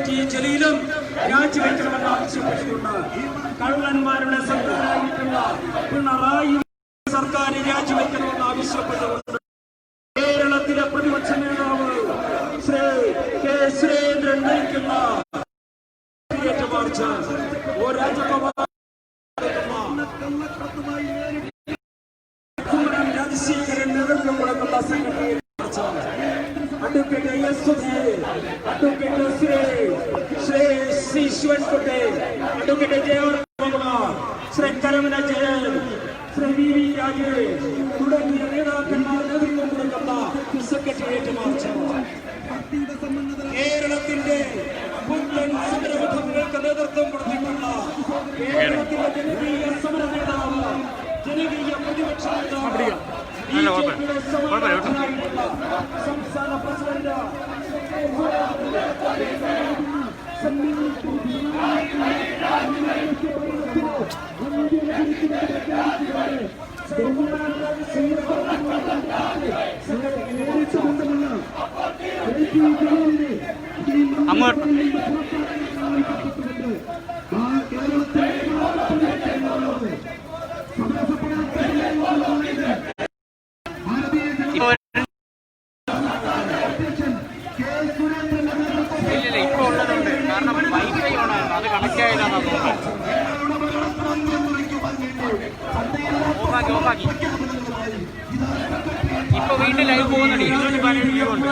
Secretary ജലീലും രാജിവെക്കണമെന്ന് ആവശ്യപ്പെട്ടുകൊണ്ട് കള്ളന്മാരുടെ സർക്കാരായിട്ടുള്ള പിണറായി സർക്കാർ രാജിവെക്കണമെന്ന് ആവശ്യപ്പെട്ടുകൊണ്ട് കേരളത്തിലെ പ്രതിപക്ഷ നേതാവ് ശ്രീ കെ സുരേന്ദ്രൻ നയിക്കുന്ന മാർച്ച് രാജശേഖരൻ നേതൃത്വം കൊടുക്കുന്ന secretariat march advocate Shri C Sivankutty, advocate Jayavardhanakumar, Shri Karamana Jayan, Shri V V Rajesh തുടങ്ങിയ നേതാക്കന്മാർ നേതൃത്വം കൊടുക്കുന്ന സെക്രട്ടേറിയറ്റ് മാർച്ച് കേരളത്തിന്റെ പുത്തൻ സമരമുഖങ്ങൾക്ക് നേതൃത്വം കൊടുത്തിട്ടുള്ള കേരളത്തിന്റെ ജനകീയ സമര നേതാവ്, ജനകീയ പ്രതിപക്ഷ നേതാവ്, സംസ്ഥാന പ്രസിഡന്റ് അങ്ങോട്ട് ഇപ്പൊ ഉള്ളതുണ്ട്. കാരണം വൈഫൈ ഓണാണ്, അത് കണക്ട് ആയതാണ്. ഓഫാക്കി ഇപ്പൊ വീട്ടിൽ ലൈവ് പോകുന്നുണ്ട്. 217 വ്യൂ ഉണ്ട്.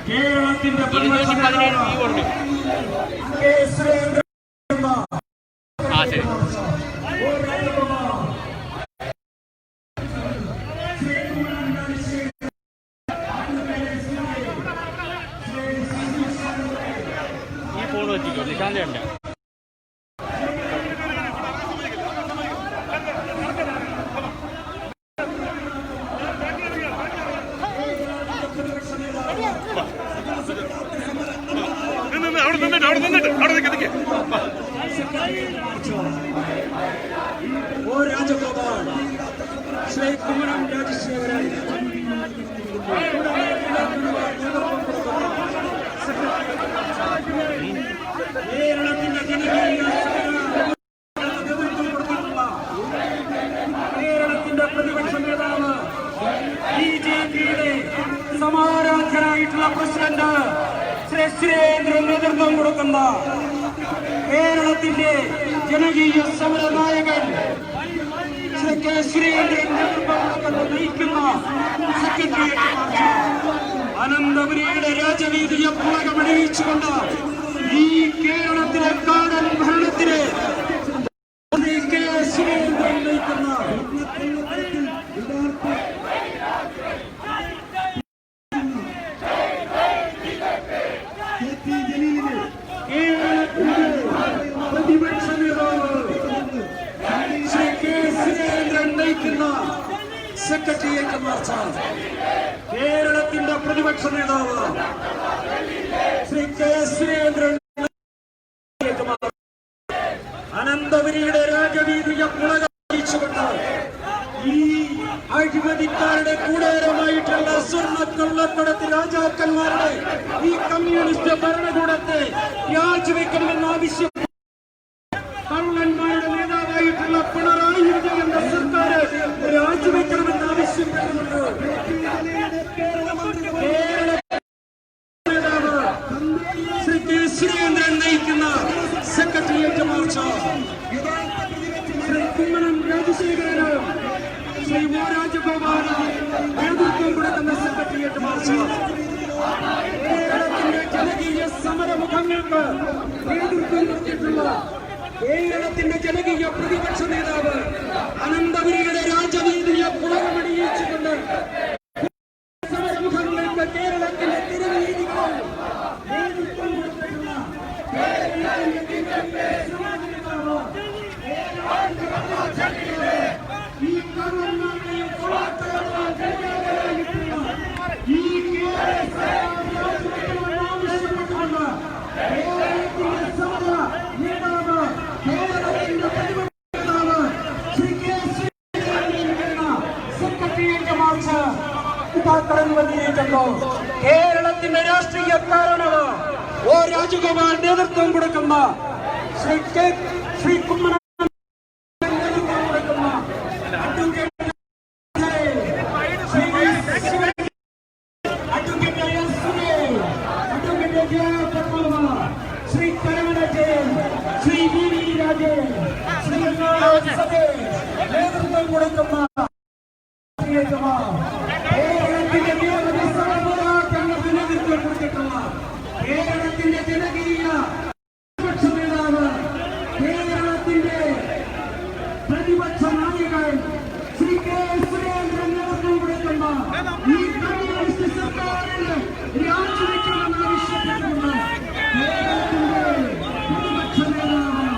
217 വ്യൂ ഉണ്ട്. ആ ശരി. ഈ ഫോൺ വെച്ചിട്ടോ നിശാന്ത ഉണ്ട്. രാജഗോപാൽ, ശ്രീ കുമ്മനം രാജശേഖരൻ, കേരളത്തിന്റെ കേരളത്തിന്റെ പ്രതിപക്ഷ നേതാവ്, ബിജെപിയുടെ സമാരാധനായിട്ടുള്ള പ്രസിഡന്റ് ശ്രീ സുരേന്ദ്രൻ നേതൃത്വം കൊടുക്കുന്ന കേരളത്തിന്റെ ജനകീയ സമര നായകൻ ശ്രീ കെ സുരേന്ദ്രൻ നേതൃത്വം നയിക്കുന്ന സെക്രട്ടേറിയറ്റ് മാർച്ച് അനന്തപുരിയുടെ രാജവീതിയെ പുളകമണിയിച്ചുകൊണ്ട് ഈ കേരളത്തിലെ കാടൻ ഭരണത്തിന് കെ സുരേന്ദ്രൻ നയിക്കുന്ന പ്രതിപക്ഷ നേതാവ് ശ്രീ കെ സുരേന്ദ്രൻ നയിക്കുന്ന സെക്രട്ടേറിയറ്റ് മാർച്ച് കേരളത്തിന്റെ പ്രതിപക്ഷ നേതാവ് ശ്രീ കെ സുരേന്ദ്രൻ അനന്തപുരിയുടെ രാജവീതിയെ പുളകടിച്ചുകൊണ്ട് ഈ അഴിമതിക്കാരുടെ കൂടേരമായിട്ടുള്ള സ്വർണ്ണക്കൊള്ളക്കടത്ത് രാജാക്കന്മാരുടെ ഈ കമ്മ്യൂണിസ്റ്റ് ഭരണകൂടത്തെ രാജിവെക്കണമെന്ന് ആവശ്യം കള്ളന്മാരുടെ നേതാവായിട്ടുള്ള പിണറായി വിജയന്റെ സർക്കാർ രാജിവെക്കണമെന്ന് ആവശ്യപ്പെടുന്നുണ്ട്. നേതാവ് ശ്രീ കെ സുരേന്ദ്രൻ നയിക്കുന്ന സെക്രട്ടേറിയറ്റ് മാർച്ച് ശ്രീ കുമ്മനം രാജശേഖരനും ശ്രീ ഒ രാജഗോപാലും നേതൃത്വം കൊടുക്കുന്ന സെക്രട്ടേറിയറ്റ് മാർച്ച് കേരളത്തിന്റെ ജനകീയ സമരമുഖങ്ങൾക്ക് നേതൃത്വം കൊടുത്തിട്ടുള്ള കേരളത്തിന്റെ ജനകീയ പ്രതിപക്ഷ നേതാവ് അനന്തപുരിയുടെ രാജവീതിയെ പുളകമണിയിച്ചുകൊണ്ട് സമരമുഖങ്ങൾക്ക് കേരളത്തിന്റെ തിരുവീതികൾ നേതൃത്വം കൊടുത്തിട്ടുള്ള ഈ കള്ളന്മാരുടെയും ഈ സെക്രട്ടേറിയറ്റ് മാർച്ച് കടന്നു വന്നിരിക്കുന്നു. കേരളത്തിന്റെ രാഷ്ട്രീയക്കാരനാണ് ഒ രാജഗോപാൽ നേതൃത്വം കൊടുക്കുന്ന ശ്രീ കുമ്മനം നേതൃത്വം കൊടുക്കുന്ന ശ്രീ കരമന ജയൻ, ശ്രീ വി വി രാജൻ, ശ്രീ നേതൃത്വം കൊടുക്കുന്ന കേരളത്തിന്റെ നിരവധി സമരപോരാട്ടങ്ങൾക്ക് നേതൃത്വം കൊടുത്തിട്ടുള്ള കേരളത്തിന്റെ ജനകീയ പ്രതിപക്ഷ നേതാവ്, കേരളത്തിന്റെ പ്രതിപക്ഷ നായകൻ ശ്രീ കെ സുരേന്ദ്രൻ നേതൃത്വം കൊടുക്കുന്ന ഈ കമ്മ്യൂണിസ്റ്റ് സർക്കാരിന് രാജിവെക്കണമെന്ന് ആവശ്യപ്പെട്ടുകൊണ്ട് കേരളത്തിന്റെ പ്രതിപക്ഷ നേതാവ്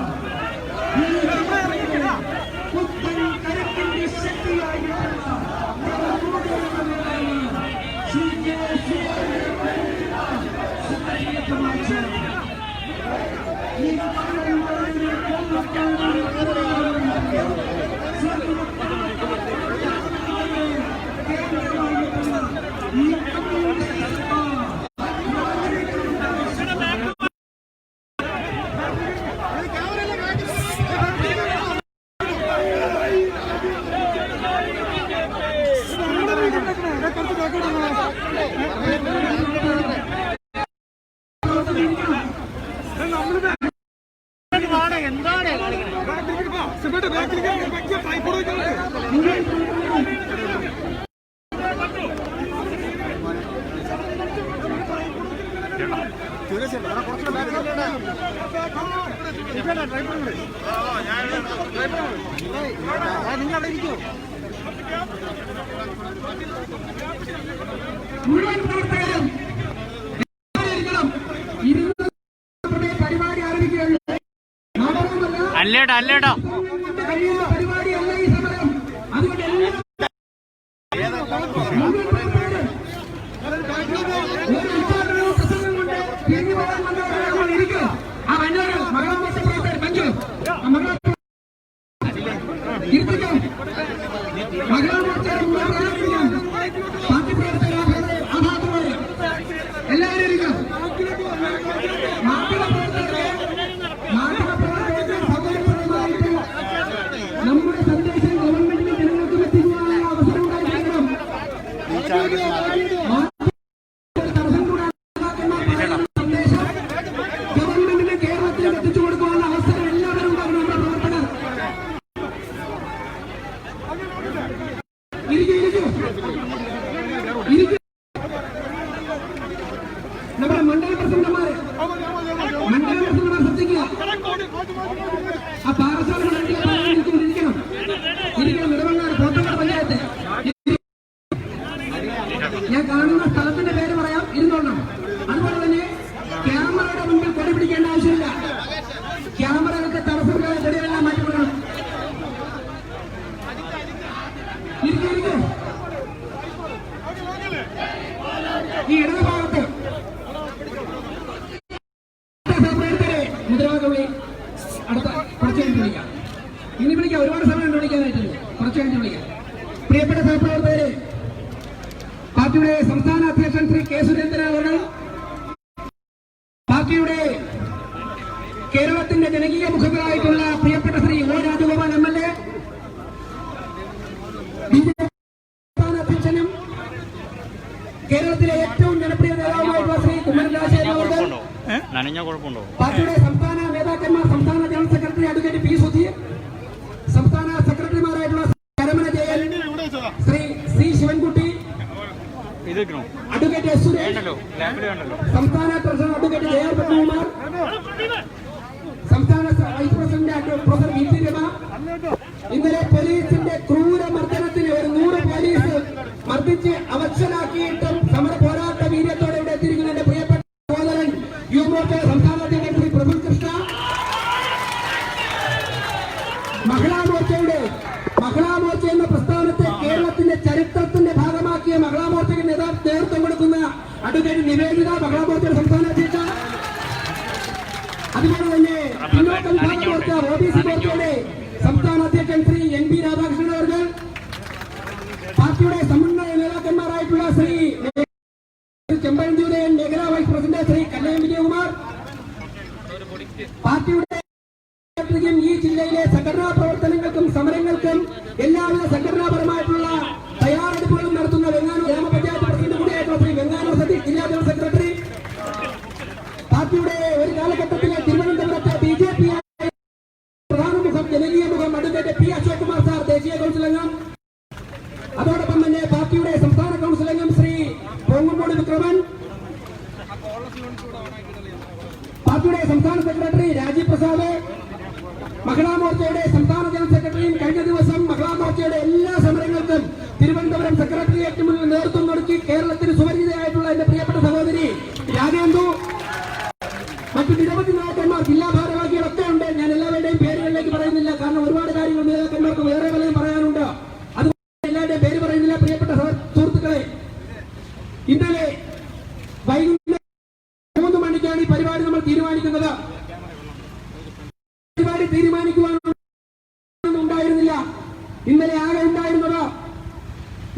പുത്തൻ കരുത്തിന്റെ ശക്തിയായിട്ടുള്ള ശ്രീ കെ സുരേന്ദ്രൻ ഈ മുഴുവൻ പ്രവർത്തകരും പരിപാടി ആരംഭിക്കുകയാണ്. അല്ലേടാ കഴിയുന്ന പരിപാടിയല്ല ഈ സമരം. അതുകൊണ്ട് മുഴുവൻ പ്രവർത്തകരും ഒരു ഉദ്ഘാടനവും പ്രസംഗം കൊണ്ട് തിരിഞ്ഞു പോകാൻ വന്നവരാണ് ഇരിക്കുക. ആ വന്നവർ മകളാമോശ പ്രവർത്തകർ പഞ്ചു ഇരുത്തിക്കും. മകളാമോശയുടെ പാർട്ടി പ്രവർത്തകർ ആ ഭാഗത്തുപോലെ എല്ലാവരും ഇരിക്കും. മാധ്യമപ്രവർത്തകർക്ക് സൗകര്യപ്രദമായിട്ട് നമ്മുടെ സന്ദേശം ഗവൺമെന്റിന് ജനങ്ങൾക്ക് എത്തിക്കുവാനുള്ള അവസരം ഉണ്ടായിരിക്കണം. തടസ്സം കൂടാതെ സന്ദേശം ഗവൺമെന്റിന് കേരളത്തിൽ എത്തിച്ചു കൊടുക്കാനുള്ള അവസരം എല്ലാവരും ഉണ്ടാകും. നമ്മുടെ പ്രവർത്തകർ ഇരിക്കും. നമ്മുടെ മണ്ഡല പ്രസിഡന്റുമാർ ശ്രദ്ധിക്കുക. ആ പാറശാല ഇരിക്കണം. നിലവങ്ങാട് കോട്ടങ്ങാട് പഞ്ചായത്ത്. ഞാൻ കാണുന്ന സ്ഥലത്തിന്റെ പേര് പറയാം, ഇരുന്നോളണം. അതുപോലെ തന്നെ ക്യാമറയുടെ മുമ്പിൽ കൊടി പിടിക്കേണ്ട ആവശ്യമില്ല. ക്യാമറകൾക്ക് തടസ്സമില്ലാതെ കൊടികളെല്ലാം മാറ്റിക്കൊള്ളണം. ഇരിക്കും. ഈ ഇടത് ഭാഗത്ത് മുദ്രാവാക്യം അടുത്ത കുറച്ച് കഴിഞ്ഞ് വിളിക്കാം. ഇനി വിളിക്കാം, ഒരുപാട് സമയം വിളിക്കാനായിട്ടുണ്ട്. കുറച്ച് കഴിഞ്ഞ് വിളിക്കാം. പ്രിയപ്പെട്ട സഹപ്രവർത്തകരെ, പാർട്ടിയുടെ സംസ്ഥാന അധ്യക്ഷൻ ശ്രീ കെ സുരേന്ദ്രൻ അവർ, പാർട്ടിയുടെ കേരളത്തിന്റെ ജനകീയ മുഖങ്ങളായിട്ടുള്ള പ്രിയപ്പെട്ട ശ്രീ ഒ രാജഗോപാൽ MLA, സംസ്ഥാന അധ്യക്ഷനും കേരളത്തിലെ ഏറ്റവും ജനപ്രിയ നേതാവുമായിട്ടുള്ള ശ്രീ കുമ്മനം രാജശേഖരൻ അവർ, പാർട്ടിയുടെ സംസ്ഥാന നേതാക്കന്മാർ, സംസ്ഥാന general secretary advocate P Sudheer, സംസ്ഥാന സെക്രട്ടറിമാരായിട്ടുള്ള കരമന ജയൻ, ശ്രീ സി ശിവൻകുട്ടി, അഡ്വക്കേറ്റ് എസ് സുരേഷ്, സംസ്ഥാന ട്രഷറർ അഡ്വക്കേറ്റ് ജെ ആർ പത്മകുമാർ, സംസ്ഥാന vice president professor V P Rama. ഇന്നലെ പോലീസിന്റെ ക്രൂരമർദ്ദനത്തിന് ഒരു 100 പോലീസ് മർദ്ദിച്ച് അവശനാക്കിയിട്ടും സമര പോരാട്ട വീര്യത്തോടെ ഇവിടെ എത്തിയിരിക്കുന്ന എന്റെ പ്രിയപ്പെട്ട സഹോദരൻ യുവമോർച്ച സംസ്ഥാന അധ്യക്ഷൻ ശ്രീ പ്രഫുൽ കൃഷ്ണ, മഹിളാമോർച്ച എന്ന പ്രസ്ഥാനത്തെ കേരളത്തിന്റെ ചരിത്രത്തിന്റെ ഭാഗമാക്കിയ മഹിളാമോർച്ചയ്ക്ക് നേതൃത്വം കൊടുക്കുന്ന അഡ്വക്കേറ്റ് നിവേദിത, മഹിളാമോർച്ചയുടെ സംസ്ഥാന അധ്യക്ഷ. അതുപോലെ തന്നെ പിന്നോക്കം മോർച്ച OBC മോർച്ചയുടെ സംസ്ഥാന അധ്യക്ഷൻ ശ്രീ NP രാധാകൃഷ്ണൻ അവർ, പാർട്ടിയുടെ സമന്വയ നേതാക്കന്മാരായിട്ടുള്ള ശ്രീ പാർട്ടിയുടെ ഈ ജില്ലയിലെ സംഘടനാ പ്രവർത്തനങ്ങൾക്കും സമരങ്ങൾക്കും എല്ലാവിധ സംഘടനാപരമായിട്ടുള്ള തയ്യാറെടുപ്പുകളും നടത്തുന്ന വെങ്ങാനൂർ ഗ്രാമപഞ്ചായത്ത് പ്രസിഡന്റ് കൂടിയായിട്ടുള്ള ശ്രീ വെങ്ങാനൂർ സതീഷ് ജില്ലാ ജനറൽ സെക്രട്ടറി, പാർട്ടിയുടെ ഒരു കാലഘട്ടത്തിലെ തിരുവനന്തപുരത്തെ BJP പ്രധാന മുഖം ജനകീയ മുഖം advocate P. Ashok Kumar sir ദേശീയ കൗൺസിൽ അംഗം, അതോടൊപ്പം തന്നെ പാർട്ടിയുടെ സംസ്ഥാന കൗൺസിൽ അംഗം ശ്രീ പൊങ്ങുമൂട് വിക്രമൻ, പാർട്ടിയുടെ സംസ്ഥാന സെക്രട്ടറി രാജീവ് പ്രസാദ്, മഹിളാ മോർച്ചയുടെ സംസ്ഥാന ജനറൽ സെക്രട്ടറിയും കഴിഞ്ഞ ദിവസം മഹിളാ മോർച്ചയുടെ എല്ലാ സമരങ്ങൾക്കും തിരുവനന്തപുരം സെക്രട്ടേറിയറ്റിന് മുന്നിൽ നേതൃത്വം നൽകി കേരളത്തിന് സുപരിചിതയായിട്ടുള്ള എന്റെ പ്രിയപ്പെട്ട സഹോദരി രാജേന്ദു, മറ്റു നിരവധി നേതാക്കന്മാർ, ജില്ലാ ഭാരവാഹികളൊക്കെ ഉണ്ട്. ഞാൻ എല്ലാവരുടെയും പേരുകളിലേക്ക് പറയുന്നില്ല, കാരണം ഒരുപാട് കാര്യങ്ങൾ നേതാക്കന്മാർക്ക് വേറെ പലതും പറയാനുണ്ട്. അതുകൊണ്ട് എല്ലാവരുടെയും പേര് പറയുന്നില്ല. പ്രിയപ്പെട്ട സുഹൃത്തുക്കളെ, ഇന്നലെ വൈകുന്നേരം 3 മണിക്കാണ് ഈ പരിപാടി നമ്മൾ തീരുമാനിക്കുന്നത്. പരിപാടി തീരുമാനിക്കുവാനുണ്ടായിരുന്നില്ല. ഇന്നലെ ആകെ ഉണ്ടായിരുന്നത്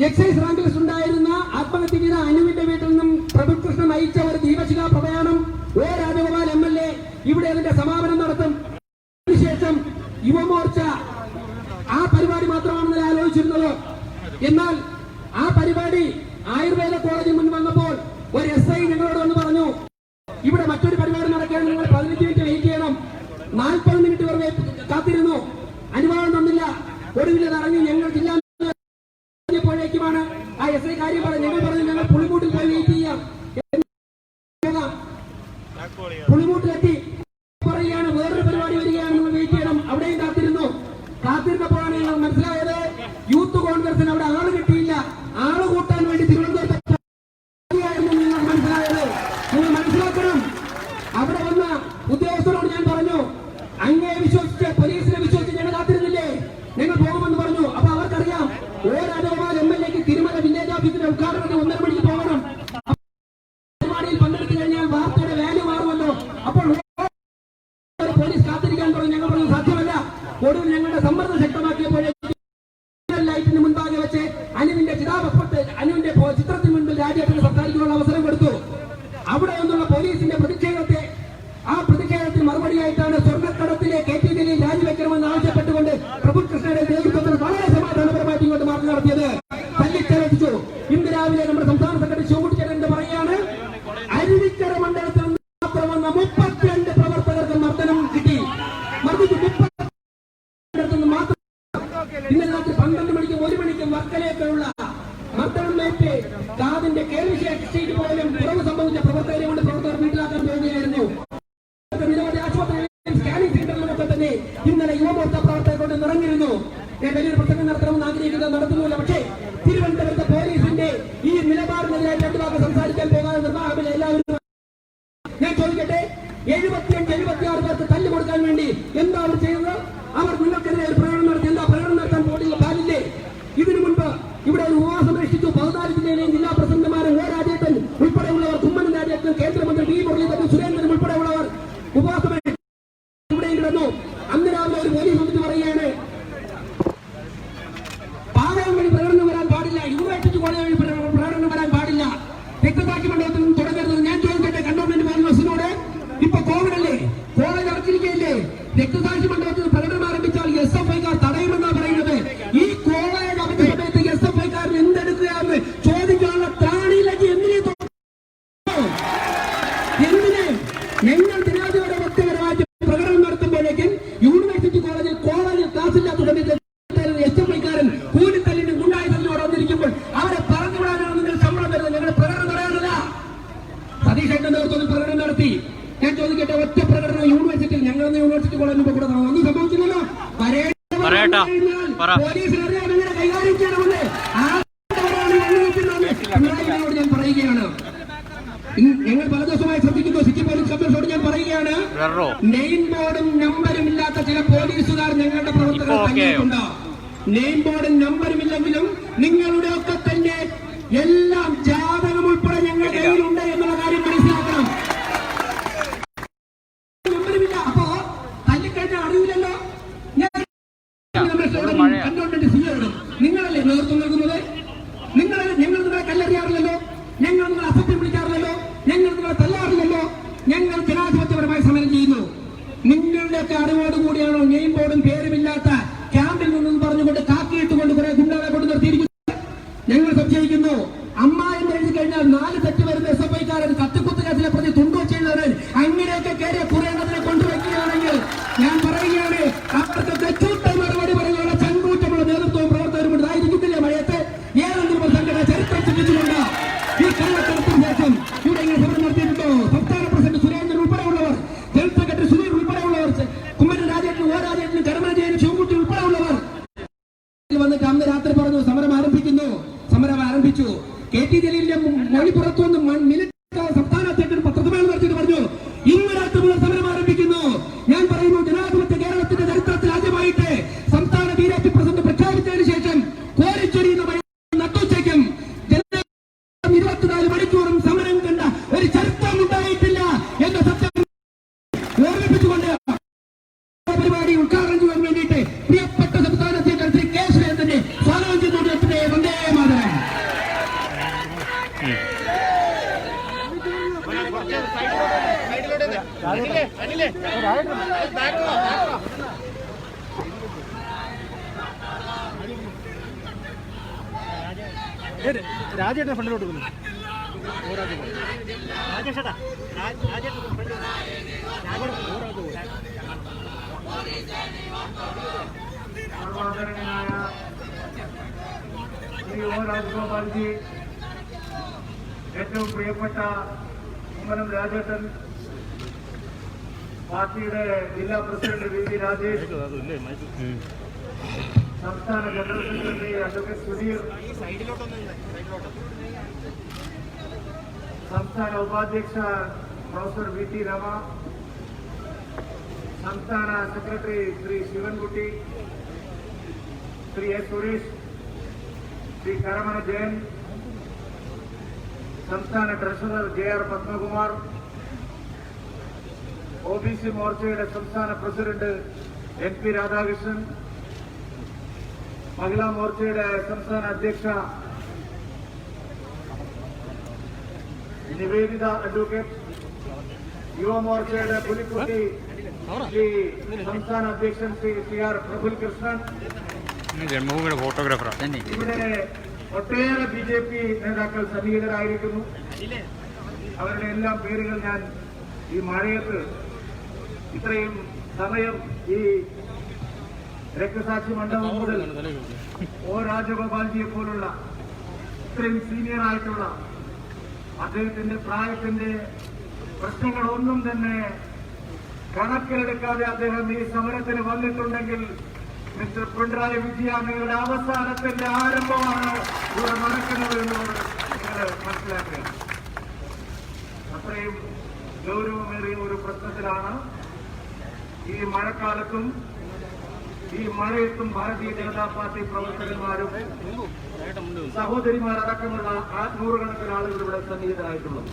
എക്സൈസ് റാങ്ക് ലിസ്റ്റ് ഉണ്ടായിരുന്ന ആത്മഹത്യ ചെയ്ത അനുവിന്റെ വീട്ടിൽ നിന്നും പ്രഭുകൃഷ്ണൻ നയിച്ച ഒരു ദീപശിഖ പ്രയാണം O. രാജഗോപാൽ MLA ഇവിടെ അതിന്റെ സമാപനം നടത്തും. അതിനുശേഷം യുവമോർച്ച ആ പരിപാടി മാത്രമാണ് ആലോചിച്ചിരുന്നത്. എന്നാൽ ആ പരിപാടി ആയുർവേദ കോളേജിൽ മുൻ വന്നപ്പോൾ ഒരു SI ഞങ്ങളോട് വന്ന് പറഞ്ഞു, ഇവിടെ മറ്റൊരു പരിപാടി നടക്കുകയാണ്, നിങ്ങൾ 15 മിനിറ്റ് വെയിറ്റ് ചെയ്യണം. 40 മിനിറ്റ് വരെ കാത്തിരുന്നു, അനുവാദം തന്നില്ല. ഒടുവിൽ ഇറങ്ങി ഞങ്ങൾ ജില്ലാ പ്പോഴേക്കുമാണ് ആ SI കാര്യം പറഞ്ഞു. ഞങ്ങൾ പറഞ്ഞു ഞങ്ങൾ പുളിമൂട്ടിൽ പോയി വെയിറ്റ് ചെയ്യാം. പുളിമൂട്ടിലെത്തി പറയുകയാണ് വേറൊരു പരിപാടി വരികയാണ്, നിങ്ങൾ വെയിറ്റ് ചെയ്യണം. അവിടെയും കാത്തിരുന്നപ്പോഴാണ് ഞങ്ങൾ മനസ്സിലായത് യൂത്ത് കോൺഗ്രസിന് അവിടെ ആള് കിട്ടിയില്ല. ആള് കൂട്ടാൻ വേണ്ടി തിരുവനന്തപുരത്ത് നിങ്ങൾ മനസ്സിലായത്. നിങ്ങൾ മനസ്സിലാക്കണം. അവിടെ വന്ന ഉദ്യോഗസ്ഥരോട് ഞാൻ പറഞ്ഞു, അങ്ങയെ വിശ്വസിച്ച് പോലീസിനെ വിശ്വസിച്ച് ഞങ്ങൾ കാത്തിരുന്നില്ലേ, ഞങ്ങൾ പോകുമെന്ന് പറഞ്ഞു. അപ്പൊ അവർക്കറിയാം O. രാജഗോപാൽ MLAക്ക് തിരുമല വില്ലേജ് ഓഫീസിന്റെ ഉദ്ഘാടനത്തിന് 1:30 മണിക്ക് പോകണം. പരിപാടിയിൽ പങ്കെടുത്തു കഴിഞ്ഞാൽ വാർത്തയുടെ വാല്യൂ മാറുമല്ലോ. അപ്പോൾ പോലീസ് കാത്തിരിക്കാൻ പറഞ്ഞു. ഞങ്ങൾ പറഞ്ഞു സാധ്യമല്ല. ഒടുവിൽ ഞങ്ങളുടെ സമ്മർദ്ദം ശക്തമാക്കിയപ്പോഴേക്കും ലൈറ്റിന് മുൻപാകെ വെച്ച് അനുവിന്റെ അനുവിന്റെ ചിത്രത്തിന് മുൻപിൽ രാജ്യത്തിന് സംസാരിക്കാനുള്ള അവസരം കൊടുത്തു. അവിടെ നിന്നുള്ള പോലീസിന്റെ ആ പ്രതിഷേധത്തിന് മറുപടിയായിട്ടാണ് സ്വർണ്ണക്കടത്തിലെ KT ജലീൽ രാജിവെക്കണമെന്ന് ആവശ്യപ്പെട്ടുകൊണ്ട് പ്രഭുകൃഷ്ണയുടെ നേതൃത്വത്തിൽ വളരെ സമാധാനപരമായിട്ട് ഇങ്ങോട്ട് മാർച്ച് നടത്തിയത്. തല്ലിച്ചേർത്തിച്ചു. ഇന്ന് രാവിലെ നമ്മുടെ സംസ്ഥാന സെക്രട്ടറി ശോഭിച്ചേരൻ പറയാണ്, അരുവിക്കര മണ്ഡലത്തിൽ മാത്രം വന്ന 32 പ്രവർത്തകർക്ക് മർദ്ദനം കിട്ടി. മർദ്ദിച്ചു 30 മാത്രം. ഇന്നലെ രാത്രി 12 മണിക്കും 1 മണിക്കും വർക്കലയൊക്കെയുള്ള മർദ്ദനം ഏറ്റ് കാതിന്റെ കേൾവിശേഷി പോലും കുറവ് സംഭവിച്ച പ്രവർത്തകരെ കൊണ്ട് പ്രവർത്തകർ വീട്ടിലാക്കാൻ പോവുകയായിരുന്നു. നിരവധി ആശുപത്രികളിലും സ്കാനിംഗ് സെന്ററിലുമൊക്കെ തന്നെ ഇന്നലെ യുവമോർച്ച പ്രവർത്തകർ കൊണ്ട് നിറഞ്ഞിരുന്നു. ഞാൻ വലിയൊരു പ്രസംഗം നടത്തണമെന്ന് ആഗ്രഹിക്കുന്നത് നടത്തുന്നില്ല. പക്ഷേ തിരുവനന്തപുരത്തെ പോലീസിന്റെ ഈ നിലപാടിനെതിരെ 2 വാക്ക് സംസാരിക്കാൻ പോകാതെ നിർവാഹമില്ല. എല്ലാവരും ഞാൻ ചോദിക്കട്ടെ, 75-76 പേർക്ക് തല്ല് കൊടുക്കാൻ വേണ്ടി എന്താ അവർ ചെയ്തത്? അവർ നിങ്ങൾക്കെതിരെ ഒരു പ്രകടനം നടത്തി. എന്താ പ്രകടനം നടത്താൻ പാടില്ലേ? ഇതിനു മുൻപ് ഇവിടെ ഒരു ഉപവാസം രക്ഷിച്ചു. 14 ജില്ലയിലെയും ജില്ലാ പ്രസിഡന്റുമാരും O. രാജേട്ടൻ ഉൾപ്പെടെയുള്ളവർ, കുമ്മനം രാജേട്ടൻ, കേന്ദ്രമന്ത്രി V. മുരളീധരൻ, സുരേന്ദ്രൻ ഉൾപ്പെടെയുള്ളവർ ഉപവാസം ഇവിടെ കിടന്നു. അന്ന് രാവിലെ ഒരു പോലീസ് വന്നിട്ട് പറയുകയാണ്, പാവം വഴി പ്രകടനം വരാൻ പാടില്ല, യൂണിവേഴ്സിറ്റി കോളേജ് വഴി പ്രകടനം വരാൻ പാടില്ല, രക്തസാക്ഷി മണ്ഡലത്തിൽ നിന്ന് തുടങ്ങരുത്. ഞാൻ ചോദിക്കട്ടെ കണ്ടോൺമെന്റ് ബസ്സിനോട്, ഇപ്പൊ കോവിഡ് അല്ലേ, കോളേജ് അടച്ചിരിക്കുകയല്ലേ, രക്തസാക്ഷി മണ്ഡലത്തിൽ പ്രകടനം ആരംഭിച്ചാൽ SFIക്കാർ തടയുമെന്നാണ് പറയുന്നത്. ഈ കോളേജ് അവധി സമയത്ത് SFIക്കാരൻ എന്തെടുക്കുകയാണെന്ന് ചോദിക്കാനുള്ള ത്രാണിയിലേക്ക് എന്തിനെ ഞങ്ങൾ ദിനാചരണ വ്യക്തിപരമായിട്ട് പ്രകടനം നടത്തുമ്പോഴേക്കും യൂണിവേഴ്സിറ്റി കോളേജിൽ ക്ലാസ്സില്ലാത്ത സമയത്ത് SFIക്കാരൻ കൂലിത്തല്ലിനും ഗുണ്ടായുധത്തിനോട് വന്നിരിക്കുമ്പോൾ അവരെ പറഞ്ഞുവിടാനാണ് നിങ്ങൾ ശമ്പളം വരുന്നത്. ഞങ്ങളുടെ പ്രകടനം പറയാനല്ല. സതീഷേട്ടന്റെ നേതൃത്വത്തിൽ പ്രകടനം നടത്തി. ഞാൻ ചോദിക്കട്ടെ, ഒറ്റ പ്രകടനം യൂണിവേഴ്സിറ്റിയിൽ, ഞങ്ങളൊന്ന് യൂണിവേഴ്സിറ്റി കോളേജിൽ കൂടെ ഒന്നും സംഭവിച്ചില്ലല്ലോ. പോലീസിനറിയാൻ എങ്ങനെ കൈകാര്യം ചെയ്യണമെന്ന് ഞാൻ പറയുകയാണ്. ഞങ്ങൾ പല ദിവസമായി ശ്രദ്ധിക്കുന്നു. സിറ്റി പോലീസ് കമ്മീഷനോട് ഞാൻ പറയുകയാണ്, നെയിം ബോർഡും നമ്പരും ഇല്ലാത്ത ചില പോലീസുകാർ ഞങ്ങളുടെ പ്രവർത്തകർ തന്നെയുണ്ട്. നെയിം ബോർഡും നമ്പരും ഇല്ലെങ്കിലും നിങ്ങളുടെ ഒക്കെ തന്നെ എല്ലാം ജാതകം ഉൾപ്പെടെ ഞങ്ങളുടെ കയ്യിലുണ്ട് എന്നുള്ള കാര്യം മനസ്സിലാക്കണം. നമ്പരുമില്ല, അപ്പോ തല്ലിക്കഴിഞ്ഞാൽ അറിയില്ലല്ലോ. കണ്ടോൺമെന്റ് സിയോട് നിങ്ങളല്ലേ നേതൃത്വം നൽകുന്നത്? ഞങ്ങൾ നിങ്ങളെ കല്ലെറിയാറില്ലല്ലോ, ഞങ്ങൾ നിങ്ങളെ അസഭ്യം വിളിക്കാറില്ലല്ലോ, ഞങ്ങൾ നിങ്ങളെ തല്ലാറില്ലല്ലോ. ഞങ്ങൾ ജനാധിപത്യപരമായി സമരം ചെയ്യുന്നു. ഒക്കെ അറിവോടുകൂടിയാണോ നെയിം ബോർഡും പേരുമില്ലാത്ത ക്യാമ്പിൽ നിന്നും പറഞ്ഞുകൊണ്ട് കാക്കിയിട്ടുകൊണ്ട് കുറെ ഗുണ്ടകളെ കൊണ്ട് നിർത്തിയിരിക്കുന്നു? ഞങ്ങൾ സംശയിക്കുന്നു. അമ്മ എന്ന് എഴുതി കഴിഞ്ഞാൽ 4 തെറ്റ് വരുന്ന SFI-കാരൻ കത്തിക്കുത്ത് കേസിലെ പ്രതി തുണ്ടുവച്ചുള്ളവർ അങ്ങനെയൊക്കെ കയറിയ കുറേണ്ടതിനെ കൊണ്ടുവയ്ക്കുകയാണെങ്കിൽ ഞാൻ പറയുകയാണ്, അവർക്ക് തെറ്റൂട്ടായി മറുപടി പറയാനുള്ള ചങ്കൂറ്റമുള്ള നേതൃത്വവും പ്രവർത്തകരും ഉണ്ടായിരിക്കുന്നില്ല. മഴയത്ത് ഏതെങ്കിലും സംഘടന ചരിത്രം ചിന്തിച്ചുകൊണ്ട് ഈ കള്ളക്കടത്തിന് ശേഷം ഇവിടെ ഇങ്ങനെ സമരം നടത്തിയിട്ടുണ്ടോ? സംസ്ഥാന പ്രസിഡന്റ് സുരേന്ദ്രൻ ഉൾപ്പെടെയുള്ളവർ, ജനറൽ സെക്രട്ടറി സുധീർ ഉൾപ്പെടെയുള്ളവർ, കുമ്മനം രാജേട്ടനും ഒ രാജേട്ടനും കരുണാജയനും ശിവൻകുട്ടി ഉൾപ്പെടെയുള്ളവർ വന്നിട്ട് അന്ന് രാത്രി പറഞ്ഞു സമരം ആരംഭിക്കുന്നു. സമരം ആരംഭിച്ചു. KT ജലീലിന്റെ മൊഴി പുറത്തു വന്ന് സംസ്ഥാന അധ്യക്ഷൻ പത്രസമ്മേളനം നടത്തിയിട്ട് പറഞ്ഞു ഇന്ന് രാത്രി മുതൽ സമരം ആരംഭിക്കുന്നു. ഞാൻ പറയുന്നു, ജനാധിപത്യ കേരളത്തിന്റെ ചരിത്രത്തിൽ ആദ്യമായിട്ട് സംസ്ഥാന BJP പ്രസിഡന്റ് പ്രഖ്യാപിച്ചതിന് ശേഷം കോരിച്ചൊരിയുന്ന നട്ടുച്ചയ്ക്കും 24 മണിക്കൂറും സമരം കണ്ട ഒരു ചരിത്രം ഉണ്ടായിട്ടില്ല എന്ന സത്യം ഓർമ്മിപ്പിച്ചുകൊണ്ട് പരിപാടി ഉദ്ഘാടനം ചെയ്യാൻ വേണ്ടിയിട്ട് പ്രിയപ്പെട്ട സംസ്ഥാന അധ്യക്ഷൻ ശ്രീ K. സുരേന്ദ്രനെ സ്വാഗതം ചെയ്തുകൊണ്ടിരിക്കുന്നത് വന്ദേ മാതരം. രാജേട്ടനെ ഫ്രണ്ടിലോട്ട് വന്നു. രാജഗോപാൽജി, ഏറ്റവും പ്രിയപ്പെട്ട കുമ്മനം രാജേട്ടൻ, പാർട്ടിയുടെ ജില്ലാ പ്രസിഡന്റ് VV രാജേഷ്, സംസ്ഥാന ജനറൽ സെക്രട്ടറി അഡ്വക്കേറ്റ് സുധീർ, സംസ്ഥാന ഉപാധ്യക്ഷ പ്രൊഫസർ VT രമ, സംസ്ഥാന സെക്രട്ടറി ശ്രീ ശിവൻകുട്ടി, ശ്രീ S. സുരേഷ്, ശ്രീ കരമന ജയൻ, സംസ്ഥാന ട്രഷറർ JR പത്മകുമാർ, OBC മോർച്ചയുടെ സംസ്ഥാന പ്രസിഡന്റ് MP രാധാകൃഷ്ണൻ, മഹിളാ മോർച്ചയുടെ സംസ്ഥാന അധ്യക്ഷ നിവേദിത അഡ്വക്കേറ്റ്, യുവമോർച്ചയുടെ പുലിക്കുട്ടി ശ്രീ സംസ്ഥാന അധ്യക്ഷൻ ശ്രീ CR പ്രഫുൽ കൃഷ്ണൻ, ജന്മഭൂമിയുടെ ഫോട്ടോഗ്രാഫറാണ്. ഇവിടെ ഒട്ടേറെ BJP നേതാക്കൾ സന്നിഹിതരായിരിക്കുന്നു. അവരുടെ എല്ലാം പേരുകൾ ഞാൻ ഈ മഴയത്ത് ഇത്രയും സമയം ഈ രക്തസാക്ഷി മണ്ഡപം മുതൽ O. രാജഗോപാൽജിയെ പോലുള്ള ഇത്രയും സീനിയർ ആയിട്ടുള്ള അദ്ദേഹത്തിന്റെ പ്രായത്തിന്റെ പ്രശ്നങ്ങളൊന്നും തന്നെ കണക്കിലെടുക്കാതെ അദ്ദേഹം ഈ സമരത്തിന് വന്നിട്ടുണ്ടെങ്കിൽ മിസ്റ്റർ പിണറായി വിജയന്റെ അവസാനത്തിന്റെ ആരംഭമാണ് ഇവിടെ നടക്കുന്നത് എന്നുള്ളത് നിങ്ങൾ മനസ്സിലാക്കുക. അത്രയും ഗൗരവമേറിയ ഒരു പ്രശ്നത്തിലാണ് ഈ മഴക്കാലത്തും ഈ മഴയത്തും ഭാരതീയ ജനതാ പാർട്ടി പ്രവർത്തകന്മാരും സഹോദരിമാരടക്കമുള്ള നൂറുകണക്കിന് ആളുകൾ ഇവിടെ സന്നിഹിതരായിട്ടുള്ളത്.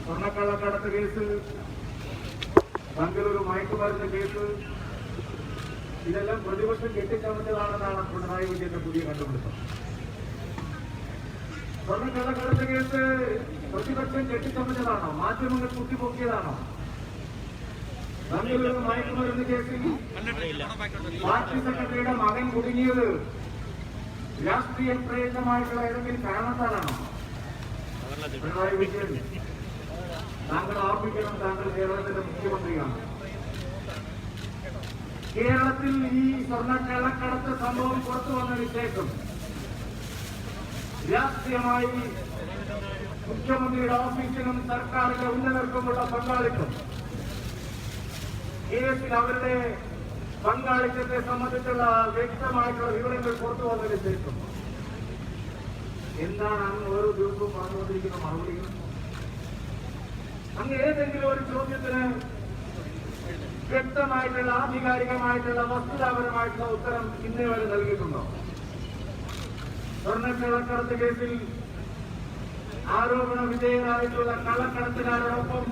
സ്വർണ്ണക്കള്ളക്കടത്ത് കേസ്, ബംഗളൂരു മയക്കുമരുന്ന് കേസ്, ഇതെല്ലാം പ്രതിപക്ഷം കെട്ടിച്ചമച്ചതാണെന്നാണ് പിണറായി വിജയന്റെ പുതിയ കണ്ടുപിടുത്തം. സ്വർണ്ണക്കള്ളക്കടത്ത് കേസ് പ്രതിപക്ഷം കെട്ടിച്ചമച്ചതാണോ? മാധ്യമങ്ങൾ കുത്തിപ്പൊക്കിയതാണോ? ബംഗളൂരു മയക്കുമരുന്ന് കേസിൽ പാർട്ടി സെക്രട്ടറിയുടെ മകൻ കുടുങ്ങിയത് രാഷ്ട്രീയ പ്രേരിതമായിട്ടുള്ള ഏതെങ്കിലും കാരണത്താലാണോ? പിണറായി വിജയൻ, താങ്കൾ ഓർമ്മിക്കണം, താങ്കൾ കേരളത്തിന്റെ മുഖ്യമന്ത്രിയാണ്. കേരളത്തിൽ ഈ സ്വർണ്ണക്കള്ളക്കടത്ത് സംഭവം പുറത്തു വന്നതിന് ശേഷം രാഷ്ട്രീയമായി മുഖ്യമന്ത്രിയുടെ ഓഫീസിനും സർക്കാരിന്റെ ഉന്നതർക്കുമുള്ള പങ്കാളിത്തം, കേസിൽ അവരുടെ പങ്കാളിത്തത്തെ സംബന്ധിച്ചുള്ള വ്യക്തമായിട്ടുള്ള വിവരങ്ങൾ പുറത്തു വന്നതിന് ശേഷം എന്താണ് അങ്ങ് ഓരോ ദിവസവും പറഞ്ഞുകൊണ്ടിരിക്കുന്ന മറുപടികൾ? അങ്ങ് ഏതെങ്കിലും ഒരു ചോദ്യത്തിന് വ്യക്തമായിട്ടുള്ള ആധികാരികമായിട്ടുള്ള വസ്തുതാപരമായിട്ടുള്ള ഉത്തരം ഇന്നേ വരെ നൽകിയിട്ടുണ്ടോ? സ്വർണ്ണക്കള്ളക്കടത്ത് കേസിൽ ആരോപണ വിധേയരായിട്ടുള്ള കള്ളക്കടത്തുകാരോടൊപ്പം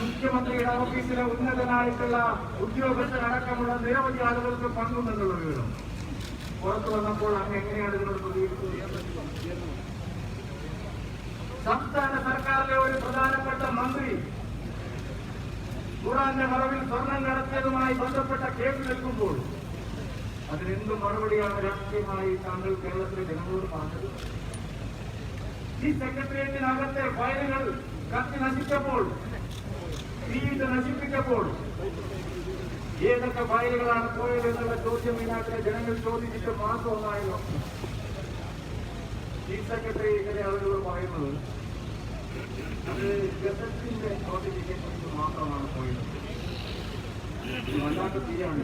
മുഖ്യമന്ത്രിയുടെ ഓഫീസിലെ ഉന്നതനായിട്ടുള്ള ഉദ്യോഗസ്ഥരടക്കമുള്ള നിരവധി ആളുകൾക്ക് പങ്കുണ്ടെന്നുള്ള വിവരം പുറത്തു വന്നപ്പോൾ അങ്ങ് എങ്ങനെയാണ് ഇതിനോട് പ്രതികരിച്ചത്? സംസ്ഥാന സർക്കാരിലെ ഒരു പ്രധാനപ്പെട്ട മന്ത്രി ഖുർആന്റെ മറവിൽ സ്വർണം കടത്തിയതുമായി ബന്ധപ്പെട്ട കേസ് നിൽക്കുമ്പോൾ അതിനെന്ത് മറുപടിയാണ് രാഷ്ട്രീയമായി താങ്കൾ കേരളത്തിലെ ജനങ്ങളോട് പറഞ്ഞത്? ഈ സെക്രട്ടേറിയറ്റിനകത്തെ ഫയലുകൾ കത്തി നശിച്ചപ്പോൾ, തീയിട്ട് നശിപ്പിച്ചപ്പോൾ ഏതൊക്കെ ഫയലുകളാണ് പോയത് എന്നുള്ള ചോദ്യം ഈ നാട്ടിലെ ജനങ്ങൾ ചോദിച്ചിട്ട് മാസമൊന്നായല്ലോ. ചീഫ് സെക്രട്ടറി ഇങ്ങനെ ആളുകൾ പറയുന്നത് അത് ഗസറ്റിന്റെ നോട്ടിഫിക്കേഷൻസ് മാത്രമാണ് പോയത്. വല്ലാത്ത തീയാണ്.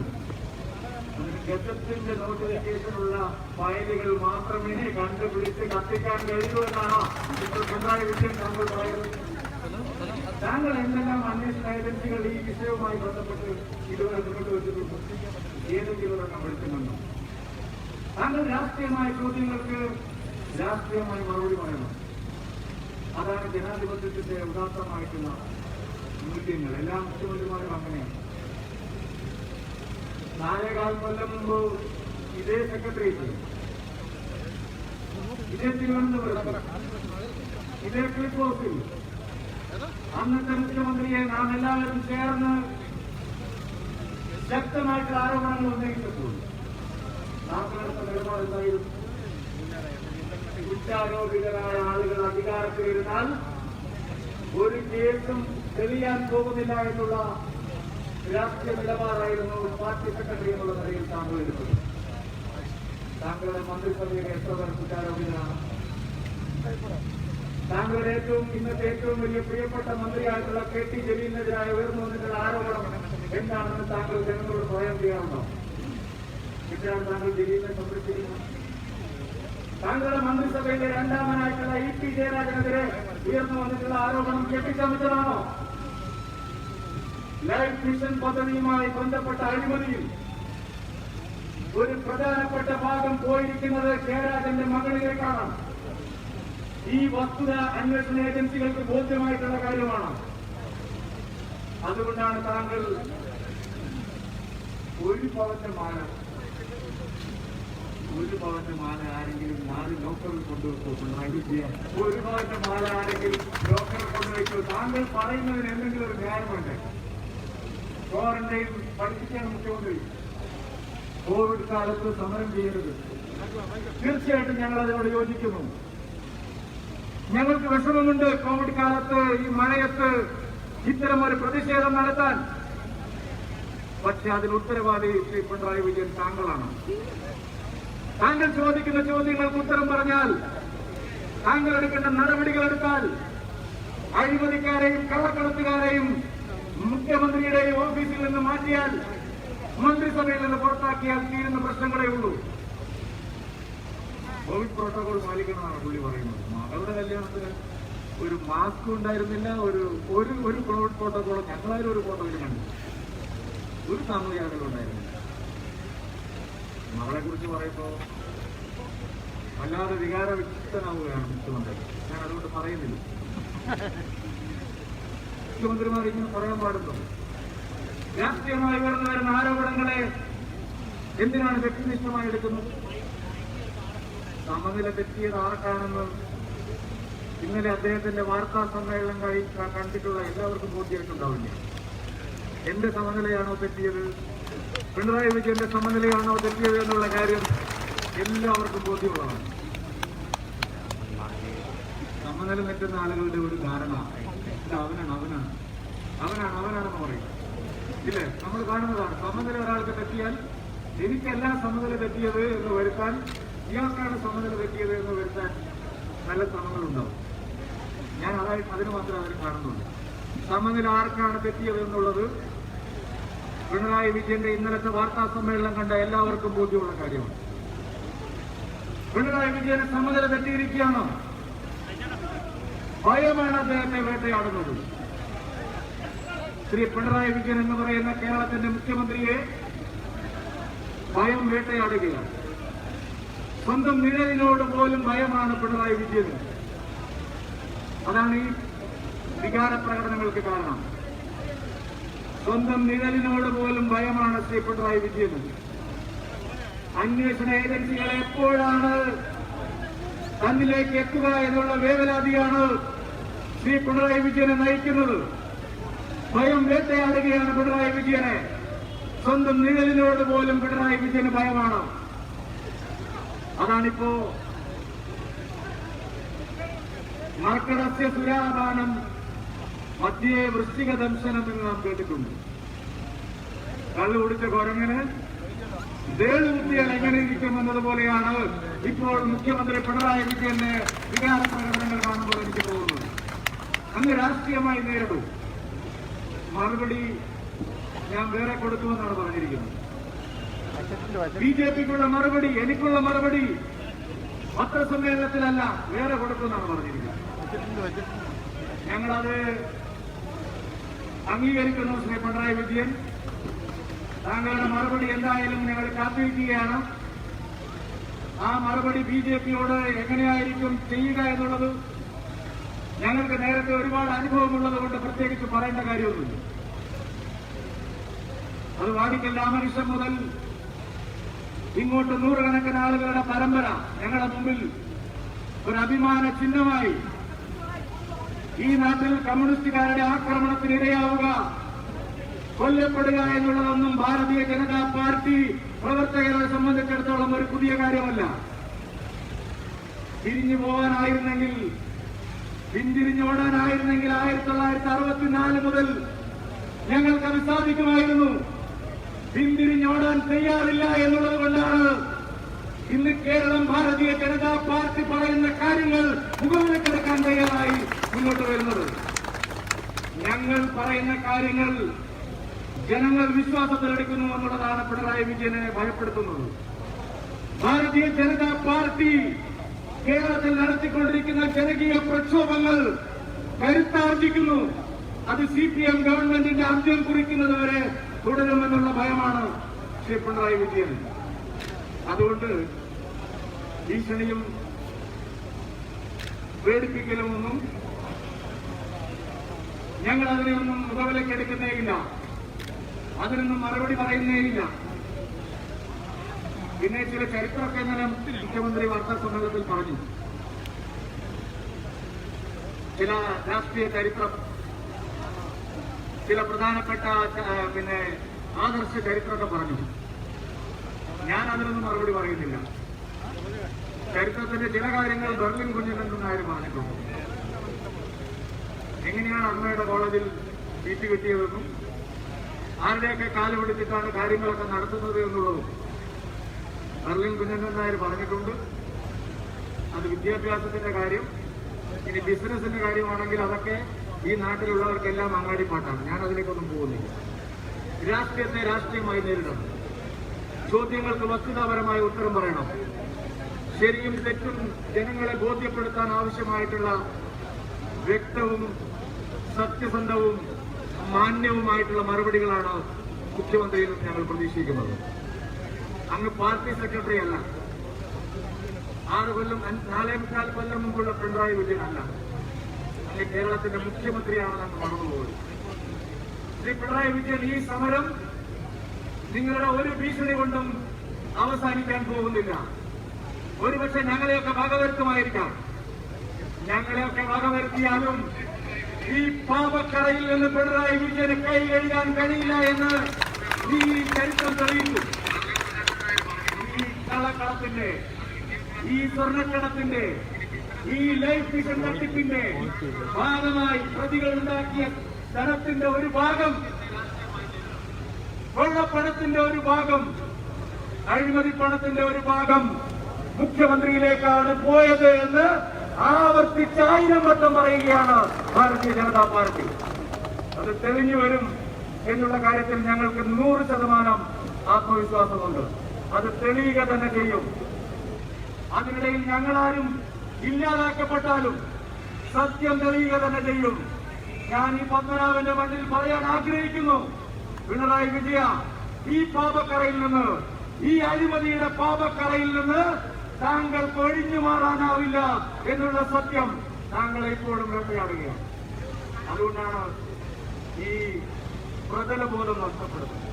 അതിന് ഗസറ്റിന്റെ നോട്ടിഫിക്കേഷനുള്ള ഫയലുകൾ മാത്രമേ കണ്ടുപിടിച്ച് കത്തിക്കാൻ കഴിയൂ എന്നാണ് ഇപ്പോൾ പിണറായി വിജയൻ താങ്കൾ പറയുന്നത്. താങ്കൾ എന്തെല്ലാം അന്വേഷണ ഏജൻസികൾ ഈ വിഷയവുമായി ബന്ധപ്പെട്ട് ഇതുവരെ മുന്നോട്ട് വെച്ചിട്ടുണ്ട്? ഏതെങ്കിലും ഒരെണ്ണം വിളിക്കുന്നുണ്ടോ? താങ്കൾ രാഷ്ട്രീയമായ ചോദ്യങ്ങൾക്ക് രാഷ്ട്രീയമായി മറുപടി പറയണം. അതാണ് ജനാധിപത്യത്തിന്റെ ഉദാത്തമായിട്ടുള്ള മൂല്യങ്ങൾ. എല്ലാ മുഖ്യമന്ത്രിമാരും അങ്ങനെയാണ്. 4.25 കൊല്ലം മുമ്പ് ഇതേ സെക്രട്ടേറിയറ്റ്, ഇതേ തിരുവനന്തപുരത്ത്, ഇതേ ക്ലിഫ് ഹൗസിൽ അന്നത്തെ മുഖ്യമന്ത്രിയെ നാം എല്ലാവരും ചേർന്ന് ശക്തമായിട്ടുള്ള ആരോപണങ്ങൾ ഉന്നയിച്ചപ്പോൾ താങ്കളെടുത്ത നിലപാട് എന്തായിരുന്നു? കുറ്റാരോപിതരായ ആളുകൾ അധികാരത്തിലിരുന്നാൽ ഒരു കേസും തെളിയാൻ പോകുന്നില്ല എന്നുള്ള രാഷ്ട്രീയ നിലപാടായിരുന്നു പാർട്ടി സെക്രട്ടറി എന്നുള്ള നിലയിൽ താങ്കൾ എടുത്തത്. താങ്കളുടെ മന്ത്രിസഭയിലെ എത്ര പേർ കുറ്റാരോപിതരാണ്? താങ്കളുടെ ഇന്നത്തെ ഏറ്റവും വലിയ പ്രിയപ്പെട്ട മന്ത്രിയായിട്ടുള്ള KT ജലീലിനെതിരായ ഉയർന്നു വന്നിട്ടുള്ള ആരോപണം എന്താണെന്ന് താങ്കൾ ജനങ്ങളോട് സ്വയം ചെയ്യാറുണ്ടോ? ഇപ്പോഴാണ് താങ്കൾ ജലീലിനെ സംരക്ഷിക്കുന്നത്. താങ്കളുടെ മന്ത്രിസഭയിലെ രണ്ടാമനായിട്ടുള്ള EP ജയരാജനെതിരെ ഉയർന്നു വന്നിട്ടുള്ള ആരോപണം കെട്ടിച്ചമച്ചതാണോ? ലൈഫ് മിഷൻ പദ്ധതിയുമായി ബന്ധപ്പെട്ട അഴിമതിയിൽ ഒരു പ്രധാനപ്പെട്ട ഭാഗം പോയിരിക്കുന്നത് ജയരാജന്റെ മകളിലേക്കാണ്. ഈ വസ്തുത അന്വേഷണ ഏജൻസികൾക്ക് ബോധ്യമായിട്ടുള്ള കാര്യമാണ്. അതുകൊണ്ടാണ് താങ്കൾ ഒരു പവന്റെ മാല ആരെങ്കിലും 4 ലോക്കറിൽ കൊണ്ടുവെക്കോ? പിണറായി വിജയൻ ഒരു പവന്റെ മാല ആരെങ്കിലും ലോക്കറിൽ കൊണ്ടുവയ്ക്കോ? താങ്കൾ പറയുന്നതിന് എന്തെങ്കിലും ഒരു ന്യായമുണ്ട്. ക്വാറന്റൈൻ പഠിപ്പിക്കാൻ മുഖ്യമന്ത്രി കോവിഡ് കാലത്ത് സമരം ചെയ്യരുത്. തീർച്ചയായിട്ടും ഞങ്ങൾ അതിനോട് യോജിക്കുന്നു. ഞങ്ങൾക്ക് വിഷമമുണ്ട് കോവിഡ് കാലത്ത് ഈ മഴയത്ത് ഇത്തരമൊരു പ്രതിഷേധം നടത്താൻ. പക്ഷെ അതിന് ഉത്തരവാദി ശ്രീ പിണറായി വിജയൻ താങ്കളാണ്. താങ്കൾ ചോദിക്കുന്ന ചോദ്യങ്ങൾക്ക് ഉത്തരം പറഞ്ഞാൽ, താങ്കൾ എടുക്കേണ്ട നടപടികൾ എടുത്താൽ, അഴിമതിക്കാരെയും കള്ളക്കടത്തുകാരെയും മുഖ്യമന്ത്രിയുടെയും ഓഫീസിൽ നിന്ന് മാറ്റിയാൽ, മന്ത്രിസഭയിൽ നിന്ന് പുറത്താക്കിയാൽ തീരുന്ന പ്രശ്നങ്ങളേ ഉള്ളൂ. കോവിഡ് പ്രോട്ടോകോൾ പാലിക്കണമെന്നാണ് പുള്ളി പറയുന്നത്. മകളുടെ കല്യാണത്തിന് ഒരു മാസ്ക് ഉണ്ടായിരുന്നില്ല, ഒരു കോവിഡ് പ്രോട്ടോകോൾ ഞങ്ങളാരും ഒരു ഫോട്ടോയിൽ കണ്ടു. ഒരു സാമൂഹ്യാകലം ഉണ്ടായിരുന്നില്ല. മകളെ കുറിച്ച് പറയുമ്പോൾ വല്ലാതെ വികാരവിക്തനാവുകയാണ് മുഖ്യമന്ത്രി. ഞാൻ അതുകൊണ്ട് പറയുന്നില്ല. മുഖ്യമന്ത്രിമാർ ഇങ്ങനെ പറയാൻ പാടുന്നു. രാഷ്ട്രീയമായി ഉയർന്നു വരുന്ന ആരോപണങ്ങളെ എന്തിനാണ് വ്യക്തിനിഷ്ഠമായി എടുക്കുന്നത്? സമനില തെറ്റിയത് ആർക്കാണെന്ന് ഇന്നലെ അദ്ദേഹത്തിന്റെ വാർത്താ സമ്മേളനം കണ്ടിട്ടുള്ള എല്ലാവർക്കും ബോധ്യമായിട്ടുണ്ടാവില്ല. എന്റെ സമനിലയാണോ തെറ്റിയത്, പിണറായി വിജയന്റെ സമനിലയാണോ തെറ്റിയത് എന്നുള്ള കാര്യം എല്ലാവർക്കും ബോധ്യമുള്ളതാണ്. സമനില തെറ്റുന്ന ആളുകളുടെ ഒരു ധാരണ അവനാണെന്ന് പറയും. ഇല്ലേ, നമ്മൾ കാണുന്നതാണ്. സമനില ഒരാൾക്ക് തെറ്റിയാൽ എനിക്കല്ല സമനില തെറ്റിയത് എന്ന് വരുത്താൻ, ഇയാൾക്കാണ് സമനില തെറ്റിയത് എന്ന് വരുത്താൻ നല്ല ശ്രമങ്ങളുണ്ടാവും. ഞാൻ അതിന് മാത്രമേ അവർ കാണുന്നുള്ളൂ. സമനില ആർക്കാണ് തെറ്റിയത് എന്നുള്ളത് പിണറായി വിജയന്റെ ഇന്നലത്തെ വാർത്താ സമ്മേളനം കണ്ട എല്ലാവർക്കും ബോധ്യമുള്ള കാര്യമാണ്. പിണറായി വിജയന് സമനില തെറ്റിയിരിക്കുകയാണ്. ഭയമാണ് അദ്ദേഹത്തെ വേട്ടയാടുന്നത്. ശ്രീ പിണറായി വിജയൻ എന്ന് പറയുന്ന കേരളത്തിന്റെ മുഖ്യമന്ത്രിയെ ഭയം വേട്ടയാടുകയാണ്. സ്വന്തം നിഴലിനോട് പോലും ഭയമാണ് പിണറായി വിജയന്. അതാണ് ഈ വികാര പ്രകടനങ്ങൾക്ക് കാരണം. സ്വന്തം നിഴലിനോട് പോലും ഭയമാണ് ശ്രീ പിണറായി വിജയന്. അന്വേഷണ ഏജൻസികൾ എപ്പോഴാണ് തന്നിലേക്ക് എത്തുക എന്നുള്ള വേവലാതിയാണ് ശ്രീ പിണറായി വിജയനെ നയിക്കുന്നത്. ഭയം വേട്ടയാടുകയാണ് പിണറായി വിജയനെ. സ്വന്തം നിഴലിനോട് പോലും പിണറായി വിജയന് ഭയമാണ്. അതാണിപ്പോ മർക്കടസ്യ സുരാപാനം മധ്യേ വൃശ്ചിക ദംശനം എന്ന് നാം കേട്ടിട്ടുണ്ട്. കള്ളു കുടിച്ച കുരങ്ങനെ ദേളുകുത്തിയാൽ എങ്ങനെ ഇരിക്കും എന്നതുപോലെയാണ് ഇപ്പോൾ മുഖ്യമന്ത്രി പിണറായി വിജയന്റെ വികാര പ്രകടനങ്ങൾ കാണുമ്പോൾ എനിക്ക് തോന്നുന്നത്. അങ്ങ് രാഷ്ട്രീയമായി നേരിടും. മറുപടി ഞാൻ വേറെ കൊടുക്കുമെന്നാണ് പറഞ്ഞിരിക്കുന്നത്. ബിജെപിക്കുള്ള മറുപടി, എനിക്കുള്ള മറുപടി പത്രസമ്മേളനത്തിലല്ല, വേറെ കൊടുക്കുമെന്നാണ് പറഞ്ഞിരിക്കുന്നത്. ഞങ്ങളത് അംഗീകരിക്കുന്നു. ശ്രീ പിണറായി വിജയൻ, താങ്കളുടെ മറുപടി എന്തായാലും ഞങ്ങൾ കാത്തിരിക്കുകയാണ്. ആ മറുപടി ബിജെപിയോട് എങ്ങനെയായിരിക്കും ചെയ്യുക എന്നുള്ളത് ഞങ്ങൾക്ക് നേരത്തെ ഒരുപാട് അനുഭവമുള്ളത് കൊണ്ട് പ്രത്യേകിച്ച് പറയേണ്ട കാര്യമൊന്നുമില്ല. അത് വാടിക്കൽ രാമകൃഷ്ണൻ മുതൽ ഇങ്ങോട്ട് നൂറുകണക്കിന് ആളുകളുടെ പരമ്പര ഞങ്ങളുടെ മുമ്പിൽ ഒരു അഭിമാന ചിഹ്നമായി. ഈ നാട്ടിൽ കമ്മ്യൂണിസ്റ്റുകാരുടെ ആക്രമണത്തിനിരയാവുക, കൊല്ലപ്പെടുക എന്നുള്ളതൊന്നും ഭാരതീയ ജനതാ പാർട്ടി പ്രവർത്തകരെ സംബന്ധിച്ചിടത്തോളം ഒരു പുതിയ കാര്യമല്ല. പിരിഞ്ഞു പോകാനായിരുന്നെങ്കിൽ, പിന്തിരിഞ്ഞോടാനായിരുന്നെങ്കിൽ 1964 മുതൽ ഞങ്ങൾക്കത് സാധിക്കുമായിരുന്നു. പിന്തിരിഞ്ഞോടാൻ തയ്യാറില്ല എന്നുള്ളത് കൊണ്ടാണ് ഇന്ന് കേരളം ഭാരതീയ ജനതാ പാർട്ടി പറയുന്ന കാര്യങ്ങൾ മുഖവിലക്കെടുക്കാൻ തയ്യാറായി മുന്നോട്ട് വരുന്നത്. ഞങ്ങൾ പറയുന്ന കാര്യങ്ങൾ ജനങ്ങൾ വിശ്വാസത്തിലെടുക്കുന്നു എന്നുള്ളതാണ് പിണറായി വിജയനെ ഭയപ്പെടുത്തുന്നത്. ഭാരതീയ ജനതാ പാർട്ടി കേരളത്തിൽ നടത്തിക്കൊണ്ടിരിക്കുന്ന ജനകീയ പ്രക്ഷോഭങ്ങൾ കരുത്താർജിക്കുന്നു. അത് CPM ഗവൺമെന്റിന്റെ അന്ത്യം കുറിക്കുന്നതുവരെ തുടരുമെന്നുള്ള ഭയമാണ് ശ്രീ പിണറായി വിജയൻ. അതുകൊണ്ട് ഭീഷണിയും പേടിപ്പിക്കലുമൊന്നും ഞങ്ങൾ അതിനെയൊന്നും മുഖവിലക്കെടുക്കുന്നേയില്ല, അതിനൊന്നും മറുപടി പറയുന്നേയില്ല. പിന്നെ ചില ചരിത്രമൊക്കെ ഇന്നലെ മുഖ്യമന്ത്രി വാർത്താ സമ്മേളനത്തിൽ പറഞ്ഞു. ചില രാഷ്ട്രീയ ചരിത്രം, ചില പ്രധാനപ്പെട്ട ആദർശ ചരിത്രമൊക്കെ പറഞ്ഞു. ഞാൻ അതിനൊന്നും മറുപടി പറയുന്നില്ല. ചരിത്രത്തിന്റെ ചില കാര്യങ്ങൾ ബെർലിൻ കുഞ്ഞിനെന്നും ആരും പറഞ്ഞിട്ടുണ്ട്. എങ്ങനെയാണ് അമ്മയുടെ കോളേജിൽ സീറ്റ് കിട്ടിയതെന്നും ആരുടെയൊക്കെ കാല് പിടിച്ചിട്ടാണ് കാര്യങ്ങളൊക്കെ നടത്തുന്നത് എന്നുള്ളതും ബെർലിൻ കുഞ്ഞിനെന്നായർ പറഞ്ഞിട്ടുണ്ട്. അത് വിദ്യാഭ്യാസത്തിന്റെ കാര്യം. ഇനി ബിസിനസിന്റെ കാര്യമാണെങ്കിൽ അതൊക്കെ ഈ നാട്ടിലുള്ളവർക്കെല്ലാം അങ്ങാടിപ്പാട്ടാണ്. ഞാൻ അതിലേക്കൊന്നും പോകുന്നില്ല. രാഷ്ട്രീയത്തെ രാഷ്ട്രീയമായി നേരിടണം. ചോദ്യങ്ങൾക്ക് വസ്തുതാപരമായ ഉത്തരം പറയണം. ശരിയും തെറ്റും ജനങ്ങളെ ബോധ്യപ്പെടുത്താൻ ആവശ്യമായിട്ടുള്ള വ്യക്തവും സത്യസന്ധവും മാന്യവുമായിട്ടുള്ള മറുപടികളാണ് മുഖ്യമന്ത്രിയിൽ ഞങ്ങൾ പ്രതീക്ഷിക്കുന്നത്. അങ്ങ് പാർട്ടി സെക്രട്ടറി അല്ല, 4.25 കൊല്ലം മുമ്പുള്ള പിണറായി വിജയനല്ല. അങ്ങ് കേരളത്തിന്റെ മുഖ്യമന്ത്രിയാണെന്ന് അങ്ങ് മറന്നുപോകും. ശ്രീ പിണറായി വിജയൻ, ഈ സമരം നിങ്ങളുടെ ഒരു ഭീഷണി കൊണ്ടും അവസാനിക്കാൻ പോകുന്നില്ല. ഒരുപക്ഷെ ഞങ്ങളെയൊക്കെ വകവരുത്തുമായിരിക്കാം. ഞങ്ങളെയൊക്കെ വകവരുത്തിയാലും ഈ പാപക്കറയിൽ നിന്ന് പിണറായി വിജയന് കൈ കഴുകാൻ കഴിയില്ല എന്ന് ഈ ചരിത്രം തെളിയിച്ചു. ഈ കള്ളക്കടത്തിന്റെ, ഈ സ്വർണ്ണക്കടത്തിന്റെ, ഈ ലൈഫ് മിഷൻ തട്ടിപ്പിന്റെ ഭാഗമായി പ്രതികൾ ഉണ്ടാക്കിയ ധനത്തിന്റെ ഒരു ഭാഗം, കൊള്ളപ്പണത്തിന്റെ ഒരു ഭാഗം, അഴിമതി പണത്തിന്റെ ഒരു ഭാഗം മുഖ്യമന്ത്രിയിലേക്കാണ് പോയത് എന്ന് ആവർത്തിച്ച് 1000 വട്ടം പറയുകയാണ് ഭാരതീയ ജനതാ പാർട്ടി. അത് തെളിഞ്ഞു വരും എന്നുള്ള കാര്യത്തിൽ ഞങ്ങൾക്ക് 100% ആത്മവിശ്വാസമുണ്ട്. അത് തെളിയുക തന്നെ ചെയ്യും. അതിനിടയിൽ ഞങ്ങളാരും ഇല്ലാതാക്കപ്പെട്ടാലും സത്യം തെളിയുക തന്നെ ചെയ്യും. ഞാൻ ഈ പത്മനാഭന്റെ മണ്ണിൽ പറയാൻ ആഗ്രഹിക്കുന്നു, പിണറായി വിജയ, ഈ പാപക്കറയിൽ നിന്ന്, ഈ അഴിമതിയുടെ പാപക്കറയിൽ നിന്ന് താങ്കൾക്ക് ഒഴിഞ്ഞു മാറാനാവില്ല എന്നുള്ള സത്യം താങ്കളെ ഇപ്പോഴും വേട്ടയാടുകയാണ്. അതുകൊണ്ടാണ് ഈ പ്രതലബോധം നഷ്ടപ്പെടുന്നത്.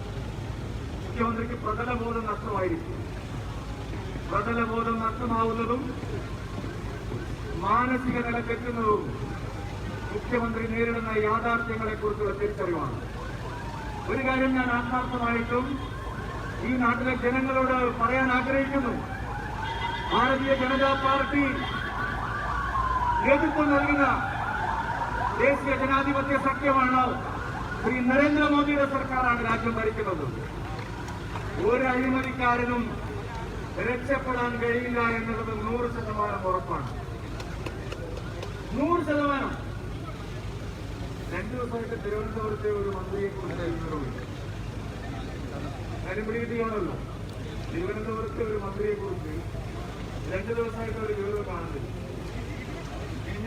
മുഖ്യമന്ത്രിക്ക് പ്രതലബോധം നഷ്ടമായിരിക്കും. പ്രതലബോധം നഷ്ടമാവുന്നതും മാനസിക നില തെറ്റുന്നതും മുഖ്യമന്ത്രി നേരിടുന്ന യാഥാർത്ഥ്യങ്ങളെ കുറിച്ചുള്ള തിരിച്ചറിവാണ്. ഒരു കാര്യം ഞാൻ ആത്മാർത്ഥമായിട്ടും ഈ നാട്ടിലെ ജനങ്ങളോട് പറയാൻ ആഗ്രഹിക്കുന്നു. ഭാരതീയ ജനതാ പാർട്ടി നേതൃത്വം നൽകുന്ന ദേശീയ ജനാധിപത്യ സഖ്യമാണ്. ശ്രീ നരേന്ദ്രമോദിയുടെ സർക്കാരാണ് രാജ്യം ഭരിക്കുന്നത്. ഒരു അഴിമതിക്കാരനും രക്ഷപ്പെടാൻ കഴിയില്ല എന്നുള്ളത് 100% ഉറപ്പാണ്. 100%. 2 ദിവസമായിട്ട് തിരുവനന്തപുരത്തെ ഒരു മന്ത്രിയെ കുറിച്ച് കരിമ്പിടിയാണല്ലോ. തിരുവനന്തപുരത്തെ ഒരു മന്ത്രിയെ കുറിച്ച് 2 ദിവസമായിട്ട് ഒരു വിവരം കാണുന്നില്ല.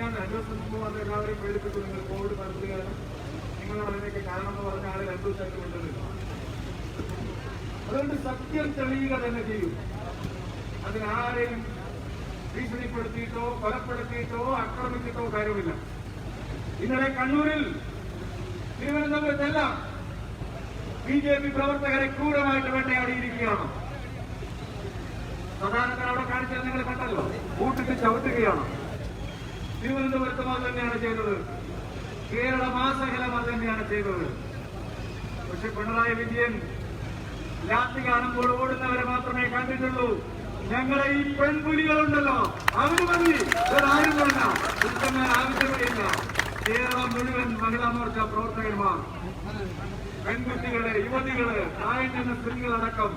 ഞാൻ 2 ദിവസം മുമ്പ് വന്ന് എല്ലാവരെയും പേടിപ്പിച്ചു, നിങ്ങൾ കോവിഡ് പരത്തുകയാണ്, നിങ്ങളാണ് അതിനൊക്കെ കാരണം എന്ന് പറഞ്ഞ ആളെ 2 ദിവസമായിട്ട് കൊണ്ടുവന്നില്ല. അതുകൊണ്ട് സത്യം തെളിയുക തന്നെ ചെയ്യും. അതിനാരെയും ഭീഷണിപ്പെടുത്തിയിട്ടോ കൊലപ്പെടുത്തിയിട്ടോ ആക്രമിച്ചിട്ടോ കാര്യമില്ല. ഇന്നലെ കണ്ണൂരിൽ, തിരുവനന്തപുരത്തെല്ലാം BJP പ്രവർത്തകരെ ക്രൂരമായിട്ട് വേട്ടയാടിയിരിക്കുകയാണ്. സാധാരണ അവിടെ കാണിച്ചത് നിങ്ങൾ കണ്ടല്ലോ, കൂട്ടിട്ട് ചവിട്ടുകയാണ്. തിരുവനന്തപുരത്തും അത് തന്നെയാണ് ചെയ്തത്. കേരള മാസകലം അത് തന്നെയാണ് ചെയ്തത്. പക്ഷെ പിണറായി വിജയൻ ലാത്തി കാണുമ്പോൾ ഓടുന്നവരെ മാത്രമേ കണ്ടിട്ടുള്ളൂ. ഞങ്ങളെ ഈ പെൺപുലികളുണ്ടല്ലോ, അവര് മതി, ആരും വേണ്ട, കുറ്റങ്ങൾ ആവശ്യമില്ല. കേരളം മുഴുവൻ മഹിളാ മോർച്ച പ്രവർത്തകന്മാർ, പെൺകുട്ടികള്, യുവതികള്, പ്രായം ചെന്ന സ്ത്രീകളടക്കം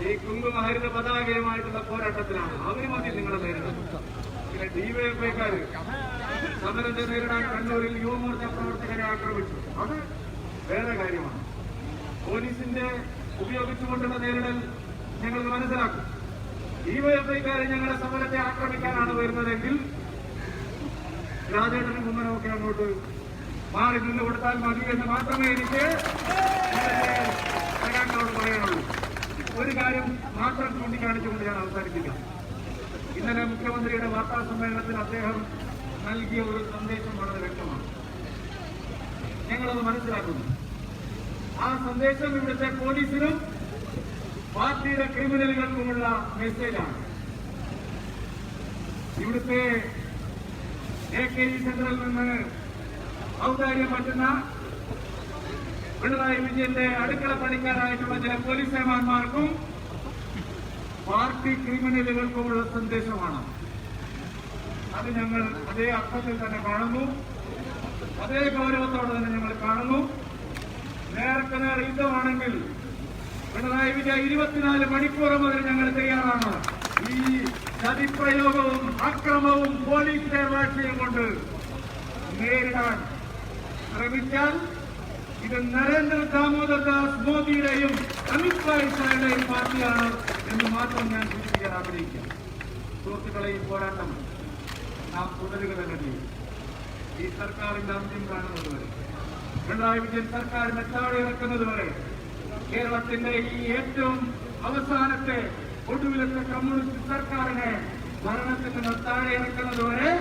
ഈ കുങ്കുമഹരിത പതാകയുമായിട്ടുള്ള പോരാട്ടത്തിലാണ്. അവര് മതി നിങ്ങളെ നേരിടുന്നത്. പിന്നെ ഡിവൈഎഫ്ഐക്കാര് സമരത്തെ നേരിടാൻ കണ്ണൂരിൽ യുവമോർച്ച പ്രവർത്തകരെ ആക്രമിച്ചു. അത് വേറെ കാര്യമാണ്. പോലീസിന്റെ ഉപയോഗിച്ചുകൊണ്ടുള്ള നേരിടൽ ഞങ്ങൾ മനസ്സിലാക്കും. ഡിവൈഎഫ്ഐക്കാരെ ഞങ്ങളുടെ സമരത്തെ ആക്രമിക്കാനാണ് വരുന്നതെങ്കിൽ രാജേട്ടനും കുമ്മനമൊക്കെ അങ്ങോട്ട് മാറി നിന്ന് കൊടുത്താൽ മതി എന്ന് മാത്രമേ എനിക്ക് നേതാക്കളോട് പറയാനുള്ളൂ. ഒരു കാര്യം മാത്രം ചൂണ്ടിക്കാണിച്ചുകൊണ്ട് ഞാൻ അവസാനിപ്പിക്കാം. ഇന്നലെ മുഖ്യമന്ത്രിയുടെ വാർത്താ സമ്മേളനത്തിൽ അദ്ദേഹം നൽകിയ ഒരു സന്ദേശം വളരെ വ്യക്തമാണ്. ഞങ്ങളത് മനസ്സിലാക്കുന്നു. ആ സന്ദേശം ഇവിടുത്തെ പോലീസിനും പാർട്ടിയുടെ ക്രിമിനലുകൾക്കുമുള്ള മെസ്സേജാണ്. ഇവിടുത്തെ AKE സെന്ററിൽ നിന്ന് ഔദാര്യം പറ്റുന്ന പിണറായി വിജയന്റെ അടുക്കള പണിക്കാരായിട്ടുള്ള ചില പോലീസ് സേവാന്മാർക്കും പാർട്ടി ക്രിമിനലുകൾക്കുമുള്ള സന്ദേശമാണ്. അത് ഞങ്ങൾ അതേ അർത്ഥത്തിൽ തന്നെ കാണുന്നു, അതേ ഗൗരവത്തോടെ തന്നെ ഞങ്ങൾ കാണുന്നു. നേർക്ക് നേർ യുദ്ധമാണെങ്കിൽ പിണറായി വിജയ 24 മണിക്കൂറും അതിന് ഞങ്ങൾ തയ്യാറാണ്. ഈ ചതിപ്രയോഗവും അക്രമവും പോലീസ് വാഴ്ചയും കൊണ്ട് നേരിടാൻ ശ്രമിച്ചാൽ ഇത് നരേന്ദ്ര ദാമോദർ ദാസ് മോദിയുടെയും അമിത് ഷായുടെയും പാർട്ടിയാണ് എന്ന് മാത്രം ഞാൻ സൂചിപ്പിക്കാൻ ആഗ്രഹിക്കാം. സുഹൃത്തുക്കളെ, ഈ പോരാട്ടം നാം തുടരുക തന്നെ ചെയ്യും. ഈ സർക്കാരിന്റെ അന്ത്യം കാണുന്നതുവരെ, പിണറായി വിജയൻ സർക്കാരിനെ താഴെ ഇറക്കുന്നതുവരെ, കേരളത്തിന്റെ ഈ ഏറ്റവും അവസാനത്തെ ഒടുവിലത്തെ കമ്മ്യൂണിസ്റ്റ് സർക്കാരിനെ ഭരണത്തിൽ നിന്ന് താഴെ ഇറക്കുന്നതുവരെ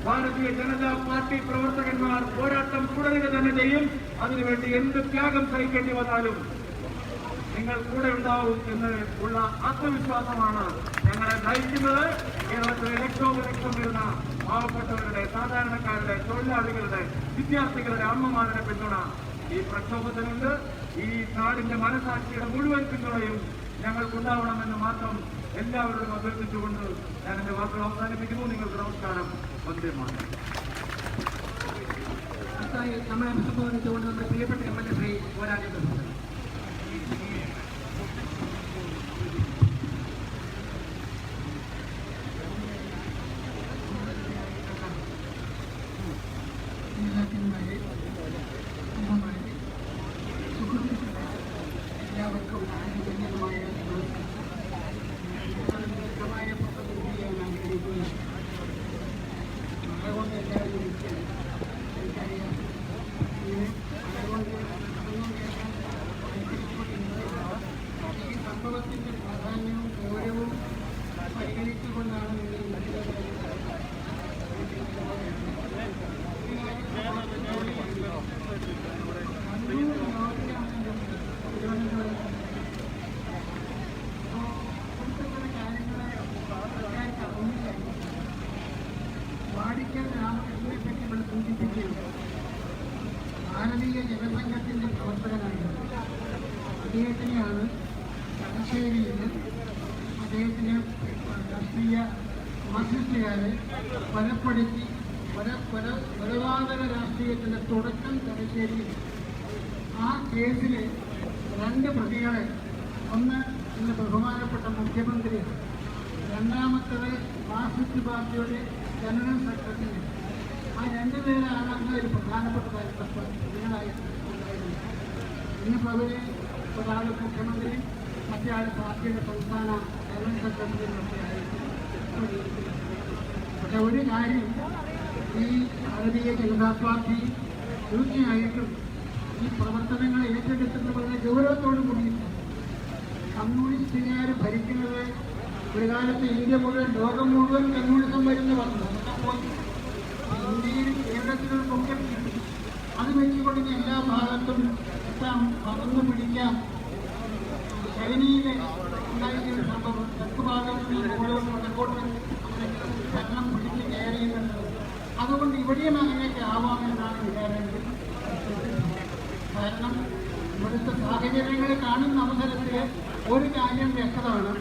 ഭാരതീയ ജനതാ പാർട്ടി പ്രവർത്തകന്മാർ പോരാട്ടം തുടരുക തന്നെ ചെയ്യും. അതിനുവേണ്ടി എന്ത് ത്യാഗം സഹിക്കേണ്ടി വന്നാലും നിങ്ങൾ കൂടെ ഉണ്ടാവും എന്ന് ഉള്ള ആത്മവിശ്വാസമാണ് ഞങ്ങളെ നയിക്കുന്നത്. കേരളത്തിലെ ലക്ഷം വരുന്ന പാവപ്പെട്ടവരുടെ, സാധാരണക്കാരുടെ, തൊഴിലാളികളുടെ, വിദ്യാർത്ഥികളുടെ, അമ്മമാരുടെ പിന്തുണ ഈ പ്രക്ഷോഭത്തിനുണ്ട്. ഈ നാടിന്റെ മനസാക്ഷിയുടെ മുഴുവൻ പിന്തുണയും ഞങ്ങൾക്കുണ്ടാവണമെന്ന് മാത്രം എല്ലാവരോടും അഭ്യർത്ഥിച്ചുകൊണ്ട് ഞാൻ എന്റെ വാക്കുകൾ അവസാനിപ്പിക്കുന്നു. നിങ്ങൾക്ക് നമസ്കാരം. വന്ദേമാണ്. നമ്മളെ അഭിസംബോധനിച്ചുകൊണ്ട് നമ്മുടെ പ്രിയപ്പെട്ട MLA ശ്രീ പോരാട്ടം. എല്ലാവർക്കും സംഭവത്തിന്റെ പ്രാധാന്യവും ഗൗരവവും പരിഗണിച്ചുകൊണ്ടാണ് നിങ്ങൾ അദ്ദേഹത്തിനെയാണ് തലശ്ശേരിയിൽ അദ്ദേഹത്തിന് രാഷ്ട്രീയ മാർക്സിസ്റ്റുകാരെ കൊലപ്പെടുത്തി കൊലപാതക രാഷ്ട്രീയത്തിൻ്റെ തുടക്കം തലശ്ശേരിയിൽ. ആ കേസിൽ 2 പ്രതികളെ, ഒന്ന് ഇന്ന് ബഹുമാനപ്പെട്ട മുഖ്യമന്ത്രി, രണ്ടാമത്തത് മാർക്സിസ്റ്റ് പാർട്ടിയുടെ ജനറൽ സെക്രട്ടറി. ആ 2 പേരാണ് അന്ന് ഒരു പ്രധാനപ്പെട്ട പ്രതികളായിട്ടുണ്ടായിരുന്നത്. ഇന്നിപ്പോൾ അവർ ഒരാൾ മുഖ്യമന്ത്രി, മറ്റേ ആൾ പാർട്ടിയുടെ സംസ്ഥാന ജനറൽ സെക്രട്ടറിയും ഒക്കെ ആയിട്ട്. പക്ഷെ ഒരു കാര്യം, ഈ ഭാരതീയ ജനതാ പാർട്ടി തീർച്ചയായിട്ടും ഈ പ്രവർത്തനങ്ങൾ ഏറ്റെടുക്കുന്നത് വളരെ ഗൗരവത്തോടു കൂടിയിട്ടാണ്. കമ്മ്യൂണിസ്റ്റുകാർ ഭരിക്കുന്നത് ഒരു കാലത്ത് ഇന്ത്യ മുഴുവൻ, ലോകം മുഴുവൻ കമ്മ്യൂണിസം വരുന്ന പറഞ്ഞു. ഇന്ത്യയിൽ കേരളത്തിലൊരു പൊക്കം അത് വെച്ചുകൊണ്ട് എല്ലാ ഭാഗത്തും എത്താം, പകർന്നു പിടിക്കാം. ചൈനയിലെ ഉണ്ടായിരുന്ന സംഭവം തെക്ക് ഭാഗത്ത് മുഴുവൻ വടക്കോട്ട് ഭരണം പിടിച്ച് കയറിയുന്നുണ്ട്. അതുകൊണ്ട് ഇവിടെയും അങ്ങനെയൊക്കെ ആവാമെന്നാണ് വിചാരിക്കുന്നത്. കാരണം ഇവിടുത്തെ സാഹചര്യങ്ങൾ കാണുന്ന അവസരത്തിൽ ഒരു കാര്യം വ്യക്തമാണ്.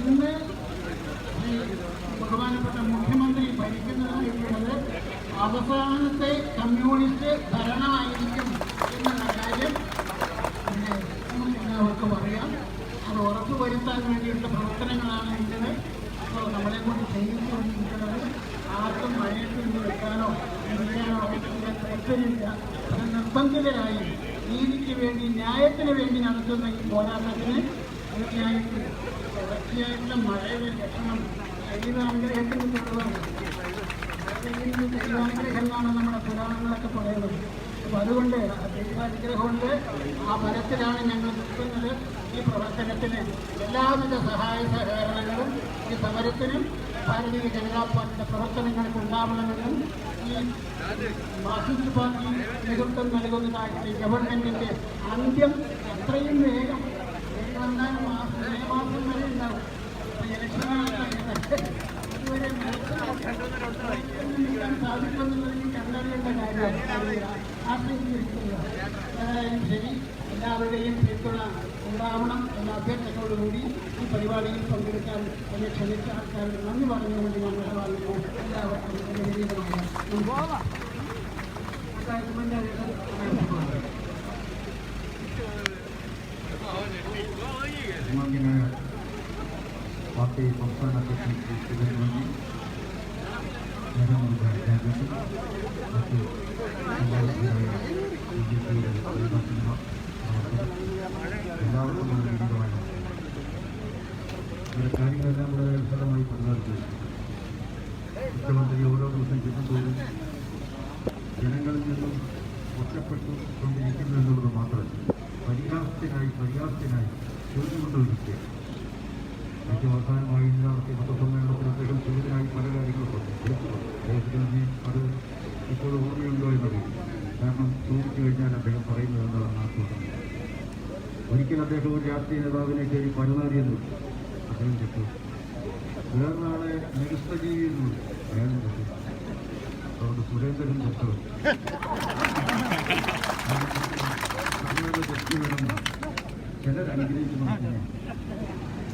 ഇന്ന് ഈ ബഹുമാനപ്പെട്ട മുഖ്യമന്ത്രി ഭരിക്കുന്നതെന്നുള്ളത് അവസാനത്തെ കമ്മ്യൂണിസ്റ്റ് ഭരണമായിരിക്കും എന്നുള്ള കാര്യം എല്ലാവർക്കും അറിയാം. അത് ഉറപ്പുവരുത്താൻ വേണ്ടിയുള്ള പ്രവർത്തനങ്ങളാണ് ഇന്നത്. അപ്പോൾ നമ്മളെ കൊണ്ട് ചെയ്യിച്ചുകൊണ്ടിരിക്കുന്നത് ആർക്കും മഴയത്തിൽ വെക്കാനോ ഇരിക്കാനോ താല്പര്യമില്ല. അത് നിർബന്ധിതരായി നീതിക്ക് വേണ്ടി, ന്യായത്തിന് വേണ്ടി നടത്തുന്ന ഈ പോരാട്ടത്തിന് തീർച്ചയായിട്ടുള്ള മഴയുടെ ലക്ഷണം ദൈവാനുഗ്രഹത്തിന് തുടർന്നാണ്. ദൈവാനുഗ്രഹം എന്നാണ് നമ്മുടെ പുരാണങ്ങളൊക്കെ പറയുന്നത്. അപ്പോൾ അതുകൊണ്ട് ദൈവാനുഗ്രഹമുണ്ട്. ആ ഫലത്തിലാണ് ഞങ്ങൾ നിൽക്കുന്നത്. ഈ പ്രവർത്തനത്തിന് എല്ലാവിധ സഹായ സഹകരണങ്ങളും ഈ സമരത്തിനും ഭാരതീയ ജനതാ പാർട്ടിയുടെ പ്രവർത്തനങ്ങൾക്ക് ഉണ്ടാവണമെന്നും ഈ മാർക്സിസ്റ്റ് പാർട്ടി നേതൃത്വം നൽകുന്നതായിട്ട് ഗവൺമെന്റിന്റെ അന്ത്യം എത്രയും വേഗം വന്നാൽ മെയ് മാസം വരെ ഉണ്ടാവും. ഇതുവരെ സാധിക്കുമെന്നുള്ളതിന് കണ്ടറിയേണ്ട കാര്യമാണ് ആശ്രയിച്ചിരിക്കുന്നത്. ഏതായാലും ശരി, എല്ലാവരുടെയും പിന്തുണ ഉണ്ടാവണം എന്ന അഭ്യർത്ഥനയോടുകൂടി ഈ പരിപാടിയിൽ പങ്കെടുക്കാൻ എന്നെ ക്ഷണിച്ച ആൾക്കാരുടെ നന്ദി പറഞ്ഞുകൊണ്ട് ഞാൻ പറയുന്നു. എല്ലാവർക്കും ബഹുമാന്യനായ പാർട്ടി സംസ്ഥാന അധ്യക്ഷൻ ശ്രീ സുരേന്ദ്രൻജി, ജനമുഖ രാജൻ, മറ്റ് സന്ദർശകരായ ബിജെപിയുടെ നേതാക്കന്മാർ, എല്ലാവർക്കും വിനീതമായ ഇവിടെ കാര്യങ്ങളെല്ലാം വളരെ വിശദമായി പ്രതിപാദിച്ചു. മുഖ്യമന്ത്രി ഓരോ ദിവസം ചെല്ലുമ്പോഴും ജനങ്ങളിൽ നിന്നും ഒറ്റപ്പെട്ടു കൊണ്ടിരിക്കുന്നു എന്നുള്ളത് മാത്രമല്ല, പരിഹാസത്തിനായി ചോദിച്ചുകൊണ്ടിരിക്കുകയാണ്. ഏറ്റവും അവസാനമായി ഇന്ന് നടത്തിയ പത്രസമ്മേളനത്തിൽ അദ്ദേഹം ചുമതലയായി പല കാര്യങ്ങളും വിളിച്ചു. അദ്ദേഹത്തിന് അത് ഇപ്പോൾ ഓർമ്മയുണ്ടോ എന്നറിയില്ല. കാരണം ചോദിച്ചു കഴിഞ്ഞാൽ അദ്ദേഹം പറയുന്നത് എന്താണെന്ന് ആസ്വദിക്കുന്നു. ഒരിക്കൽ അദ്ദേഹം ഒരു രാഷ്ട്രീയ നേതാവിനെ കയറി പരമാവധി അദ്ദേഹം ചെട്ടു. വേറൊരാളെ നിരുസ്തജീവി എന്നുണ്ട്, അയാളും ചെട്ടു. അതുകൊണ്ട് സുരേന്ദ്രൻ ചെട്ടു അങ്ങനെ തെറ്റ് വേണമെന്നാണ് ചിലരനുഗ്രഹിക്കുന്നു.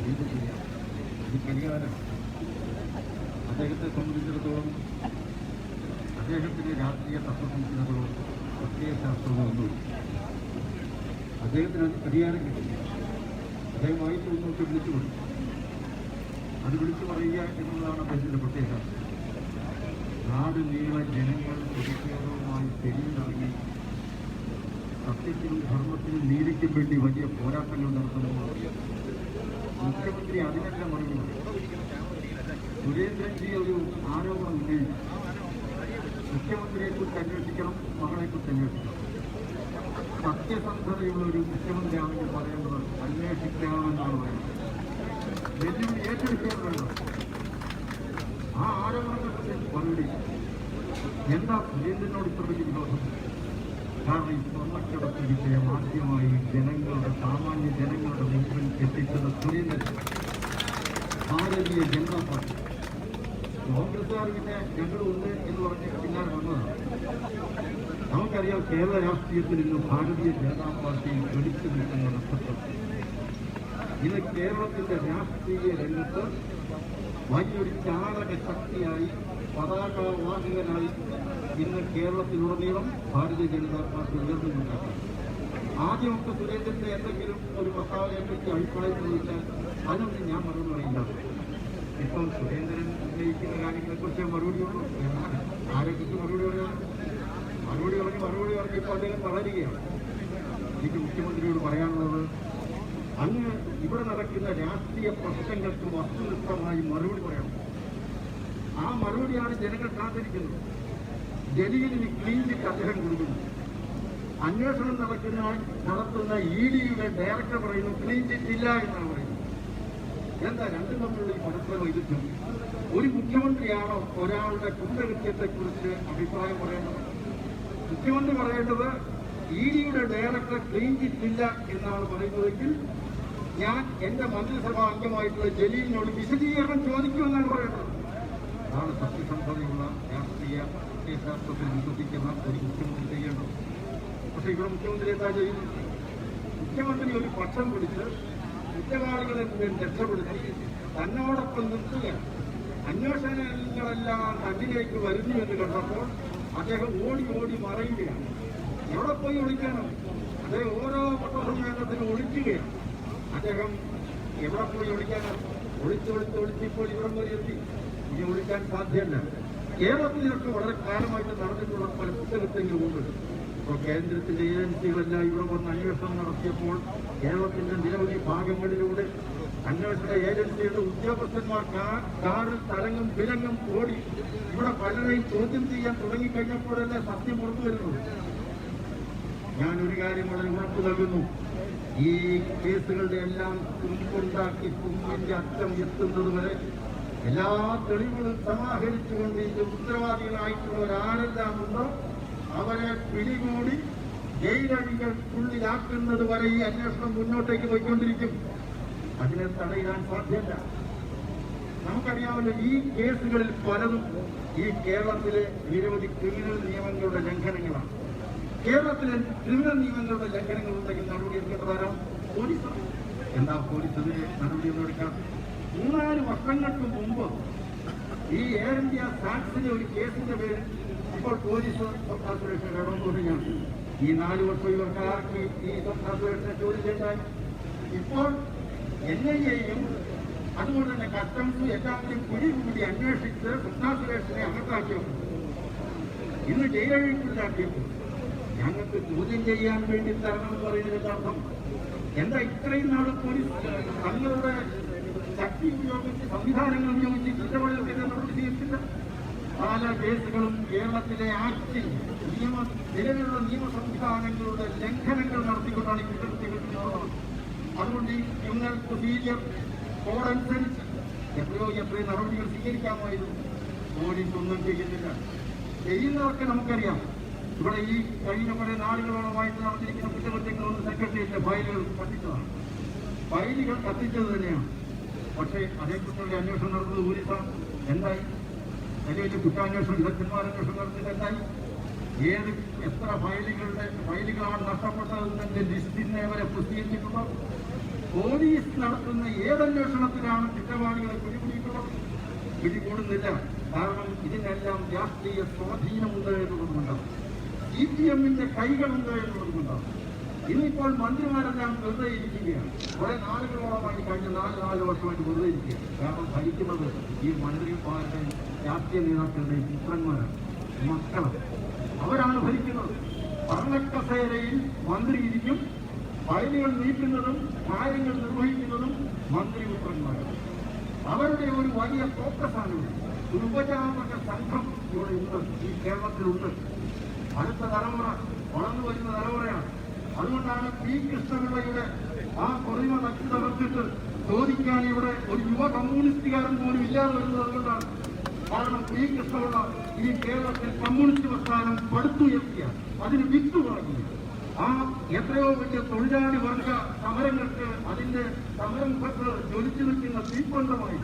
ഇത് പരിഹാരം അദ്ദേഹത്തെ സംബന്ധിച്ചിടത്തോളം അദ്ദേഹത്തിന് രാഷ്ട്രീയ തത്വസംഹിതകളോ പ്രത്യയ ശാസ്ത്രമോ ഒന്നുമില്ല. അദ്ദേഹത്തിന് പരിഹാരം കിട്ടി. അദ്ദേഹം വായിച്ചു നോക്കി വിളിച്ചു കൊടുത്തു. അത് വിളിച്ചു പറയുക എന്നുള്ളതാണ് അദ്ദേഹത്തിൻ്റെ പ്രത്യേകത. നാട് നീളെ ജനങ്ങൾ പ്രതിഷേധവുമായി തെരുവിലിറങ്ങി സത്യത്തിനും ധർമ്മത്തിനും നീതിക്കും വേണ്ടി വലിയ പോരാട്ടങ്ങൾ നടത്തുമ്പോൾ മുഖ്യമന്ത്രി അതിനെല്ലാം മറിഞ്ഞു. സുരേന്ദ്രൻജി ഒരു ആരോപണം ഉന്നയിച്ചു. മുഖ്യമന്ത്രിയെക്കുറിച്ച് അന്വേഷിക്കണം, മകളെക്കുറിച്ച് അന്വേഷിക്കണം. സത്യസന്ധതയുള്ള ഒരു മുഖ്യമന്ത്രിയാണെങ്കിൽ പറയേണ്ടത് അന്വേഷിക്കാമെന്നാണ് പറയുന്നത്. വെല്ലുവിളി ഏറ്റെടുക്കാൻ വേണം. ആ ആരോപണത്തെ മറുപടി എന്താ സുരേന്ദ്രനോട് ഇത്ര വലിയ വിരോധം? കാരണം ഈ സ്വർണ്ണക്കടത്ത് വിഷയം ആദ്യമായി സാമാന്യ ജനങ്ങളുടെ മുമ്പിൽ എത്തിച്ചത് സുരേന്ദ്രൻ, ഭാരതീയ ജനതാ പാർട്ടി. കോൺഗ്രസ്സുകാർ പിന്നെ ഞങ്ങളുണ്ട് എന്ന് പറഞ്ഞ് പിന്നാലെ വന്നതാണ്. നമുക്കറിയാം കേരള രാഷ്ട്രീയത്തിൽ ഇന്ന് ഭാരതീയ ജനതാ പാർട്ടിയിൽ പിടിച്ചു നിൽക്കുന്ന നക്ഷത്രം. ഇന്ന് കേരളത്തിന്റെ രാഷ്ട്രീയ രംഗത്ത് വലിയൊരു ചാലക ശക്തിയായി പതാകവാഹകനായി ഇന്ന് കേരളത്തിലുടനീളം ഭാരതീയ ജനതാ പാർട്ടി ഉയർന്നുകൊണ്ടിരിക്കുന്നു. ആദ്യമൊക്കെ സുരേന്ദ്രന്റെ എന്തെങ്കിലും ഒരു പ്രസ്താവനയെപ്പറ്റി അഭിപ്രായം ചോദിച്ചാൽ അതിനൊന്നും ഞാൻ മറുപടി പറയില്ല. ഇപ്പം സുരേന്ദ്രൻ ഉന്നയിക്കുന്ന കാര്യങ്ങളെക്കുറിച്ച് മറുപടിയുള്ളൂ. ആരെക്കുറിച്ച് മറുപടി പറയാൻ മറുപടി പറഞ്ഞ് ഇപ്പോൾ അദ്ദേഹം വളരുകയാണ്. എനിക്ക് മുഖ്യമന്ത്രിയോട് പറയാനുള്ളത്, അങ്ങ് ഇവിടെ നടക്കുന്ന രാഷ്ട്രീയ പ്രശ്നങ്ങൾക്ക് വസ്തുനിഷ്ഠമായി മറുപടി പറയണം. ആ മറുപടിയാണ് ജനങ്ങൾ കാത്തിരിക്കുന്നത്. ജലീലിന് ക്ലീൻ ചിറ്റ് അദ്ദേഹം കൊടുക്കുന്നു. അന്വേഷണം നടത്തുന്ന EDയുടെ ഡയറക്ടർ പറയുന്നു ക്ലീൻ ചിറ്റ് ഇല്ല എന്നാണ് പറയുന്നത്. എന്താ രണ്ടും തമ്മിലുള്ള ഈ പരസ്പര വൈരുദ്ധ്യം? ഒരു മുഖ്യമന്ത്രിയാണോ ഒരാളുടെ കുറ്റകൃത്യത്തെക്കുറിച്ച് അഭിപ്രായം പറയേണ്ടത്? മുഖ്യമന്ത്രി പറയേണ്ടത് EDയുടെ ഡയറക്ടർ ക്ലീൻ ചിറ്റ് ഇല്ല എന്നാണ് പറയുന്നതെങ്കിൽ ഞാൻ എന്റെ മന്ത്രിസഭാ അംഗമായിട്ടുള്ള ജലീലിനോട് വിശദീകരണം ചോദിക്കുമെന്നാണ് പറയുന്നത്. അതാണ് സത്യസന്ധതയുള്ള രാഷ്ട്രീയ ശാസ്ത്രത്തിൽ വിശ്വസിക്കുന്ന ഒരു മുഖ്യമന്ത്രി ചെയ്യേണ്ടത്. പക്ഷെ ഇവിടെ മുഖ്യമന്ത്രി എന്താ ചെയ്യുന്നത്? മുഖ്യമന്ത്രി ഒരു പക്ഷം പിടിച്ച് കുറ്റവാളികളെ രക്ഷപ്പെടുത്തി തന്നോടൊപ്പം നിർത്തുകയാണ്. അന്വേഷണങ്ങളെല്ലാം തന്നിലേക്ക് വരുന്നു എന്ന് കണ്ടപ്പോൾ അദ്ദേഹം ഓടി മറയുകയാണ്. എവിടെ പോയി ഒളിക്കണം? അദ്ദേഹം ഓരോ പത്രസമ്മേളനത്തിനും ഒളിക്കുകയാണ്. അദ്ദേഹം എവിടെ പോയി ഒളിക്കാനാണ്? ഒളിച്ചിപ്പോൾ ഇവിടം വരെ എത്തി. ഇനി ഒളിക്കാൻ സാധ്യമല്ല. കേരളത്തിലൊക്കെ വളരെ കാലമായിട്ട് നടന്നിട്ടുള്ള പല കുറ്റകൃത്യങ്ങളുമുണ്ട്. ഇപ്പോൾ കേന്ദ്രത്തിലെ ഏജൻസികളെല്ലാം ഇവിടെ വന്ന് അന്വേഷണം നടത്തിയപ്പോൾ കേരളത്തിന്റെ നിരവധി ഭാഗങ്ങളിലൂടെ അന്വേഷണ ഏജൻസിയുടെ ഉദ്യോഗസ്ഥന്മാർ കാറിൽ തലങ്ങും വിലങ്ങും ഓടി ഇവിടെ പലരെയും ചോദ്യം ചെയ്യാൻ തുടങ്ങിക്കഴിഞ്ഞപ്പോഴല്ലേ സത്യം പുറത്തു വരുന്നത്. ഞാനൊരു കാര്യം വളരെ ഉറപ്പു നൽകുന്നു, ഈ കേസുകളുടെ എല്ലാം തുമ്പുണ്ടാക്കി തുമ്പിന്റെ അറ്റം എത്തുന്നത് വരെ എല്ലാ തെളിവുകളും സമാഹരിച്ചുകൊണ്ട് ഇതിന്റെ ഉത്തരവാദികളായിട്ടുള്ളവരാരെല്ലാം ഉണ്ടോ അവരെ പിടികൂടി ജയിലഴികൾക്കുള്ളിലാക്കുന്നത് വരെ ഈ അന്വേഷണം മുന്നോട്ടേക്ക് പോയിക്കൊണ്ടിരിക്കും. അതിനെ തടയാൻ സാധ്യമല്ല. നമുക്കറിയാമല്ലോ, ഈ കേസുകളിൽ പലതും ഈ കേരളത്തിലെ നിരവധി ക്രിമിനൽ നിയമങ്ങളുടെ ലംഘനങ്ങളാണ്. കേരളത്തിലെ ക്രിമിനൽ നിയമങ്ങളുടെ ലംഘനങ്ങൾ ഉണ്ടെങ്കിൽ നടപടിയെടുക്കേണ്ടതാരാണ്? പോലീസാണ്. എന്താ പോലീസ് അതിന് നടപടിയൊന്നും എടുക്കാം? 3-4 വർഷങ്ങൾക്ക് മുമ്പ് ഈ എയർ ഇന്ത്യ സാക്സിലെ ഒരു കേസിന്റെ പേരിൽ ഇപ്പോൾ പോലീസ് സ്വപ്ന സുരക്ഷ കടന്നുകൊണ്ടിരിക്കുകയാണ്. ഈ 4 വർഷം ഇവർക്ക് ആർക്ക് ഈ സ്വപ്ന സുരക്ഷ ചോദ്യം ചെയ്താൽ ഇപ്പോൾ NIAയും അതുകൊണ്ട് തന്നെ കസ്റ്റംസും എല്ലാവരും പിടികൂടി അന്വേഷിച്ച് സ്വപ്ന സുരക്ഷനെ അകത്താക്കിയപ്പോൾ ഇന്ന് ജയിലഴിക്കുള്ളിലാക്കിയപ്പോൾ ഞങ്ങൾക്ക് ചോദ്യം ചെയ്യാൻ വേണ്ടി തരണമെന്ന് പറയുന്നതിന്റെ അർത്ഥം എന്താ? ഇത്രയും നാൾ പോലീസ് തങ്ങളുടെ ശക്തി ഉപയോഗിച്ച് സംവിധാനങ്ങൾ ഉപയോഗിച്ച് കുറ്റവാളികൾക്ക് നടപടി സ്വീകരിച്ചില്ല. പല കേസുകളും കേരളത്തിലെ ആക്ടിൽ നിലവിലുള്ള നിയമ സംവിധാനങ്ങളുടെ ലംഘനങ്ങൾ നടത്തിക്കൊണ്ടാണ് ഈ കുറ്റകൃത്യങ്ങൾ നടന്നത്. അതുകൊണ്ട് ഈ ക്രിമിനൽ പ്രൊസീജിയർ കോഡ് അനുസരിച്ച് എത്രയും നടപടികൾ സ്വീകരിക്കാമായിരുന്നു. പോലീസ് ഒന്നും ചെയ്യുന്നില്ല. ചെയ്യുന്നതൊക്കെ നമുക്കറിയാം. ഇവിടെ ഈ കഴിഞ്ഞ കുറെ നാളുകളോളമായിട്ട് നടന്നിരിക്കുന്ന കുറ്റകൃത്യങ്ങളൊന്നും സെക്രട്ടേറിയറ്റിലെ ഫയലുകൾ കത്തിച്ചതാണ്. ഫയലുകൾ കത്തിച്ചത് തന്നെയാണ്. പക്ഷേ അതേക്കുറിച്ചുള്ള അന്വേഷണം നടന്നത് പോലീസാണ്. എന്തായി? വലിയ കുറ്റാന്വേഷണം വിദഗ്ധന്മാരന്വേഷണം നടന്നത് എന്തായി? എത്ര ഫയലുകളാണ് നഷ്ടപ്പെട്ടതെന്നതിന്റെ ലിസ്റ്റിനെ വരെ പ്രസിദ്ധീകരിച്ചിട്ടുണ്ടോ? പോലീസ് നടത്തുന്ന ഏതന്വേഷണത്തിലാണ് കുറ്റവാളികളെ പിടികൂടിയിട്ടുള്ളത്? പിടികൂടുന്നില്ല. കാരണം ഇതിനെല്ലാം രാഷ്ട്രീയ സ്വാധീനമുണ്ട് എന്നുള്ളതുകൊണ്ടാണ്. CPMന്റെ കൈകളുണ്ട് എന്നുള്ളതുകൊണ്ടാണ്. ഇന്നിപ്പോൾ മന്ത്രിമാരെല്ലാം വെറുതെ ഇരിക്കുകയാണ്. കുറെ നാളുകളോളമായി കഴിഞ്ഞ 4 വർഷമായിട്ട് വെറുതെ ഇരിക്കുകയാണ്. കാരണം ഭരിക്കുന്നത് ഈ മന്ത്രിമാരുടെ രാഷ്ട്രീയ നേതാക്കളുടെയും പുത്രന്മാരാണ്, മക്കളാണ്. അവരാണ് ഭരിക്കുന്നത്. ഭരണക്കസേരയിൽ മന്ത്രി ഇരിക്കും. ഫയലുകൾ നീക്കുന്നതും കാര്യങ്ങൾ നിർവഹിക്കുന്നതും മന്ത്രിപുത്രന്മാരാണ്. അവരുടെ ഒരു വലിയ ഫോക്കസാണ് ഇവിടെ. ഒരു ഉപജാപക സംഘം ഇവിടെ ഉണ്ട്, ഈ കേരളത്തിലുണ്ട്. അടുത്ത തലമുറ വളർന്നു വരുന്ന തലമുറയാണ്. അതുകൊണ്ടാണ് P. കൃഷ്ണപിള്ളയുടെ ആ കുറയുമ നക്കി തകർത്തിട്ട് ചോദിക്കാൻ ഇവിടെ ഒരു യുവ കമ്മ്യൂണിസ്റ്റുകാരൻ പോലും ഇല്ലാതെ വരുന്നത്. അതുകൊണ്ടാണ്. കാരണം P. കൃഷ്ണപിള്ള ഈ കേരളത്തിൽ കമ്മ്യൂണിസ്റ്റ് പ്രസ്ഥാനം പടുത്തുയർത്തിയ അതിന് വിത്ത് തുടങ്ങി. ആ എത്രയോ വലിയ തൊഴിലാളി വർഗ സമരങ്ങൾക്ക് അതിന്റെ സമരമുഖത്ത് ജ്വലിച്ചു നിൽക്കുന്ന തീപ്പന്തമായി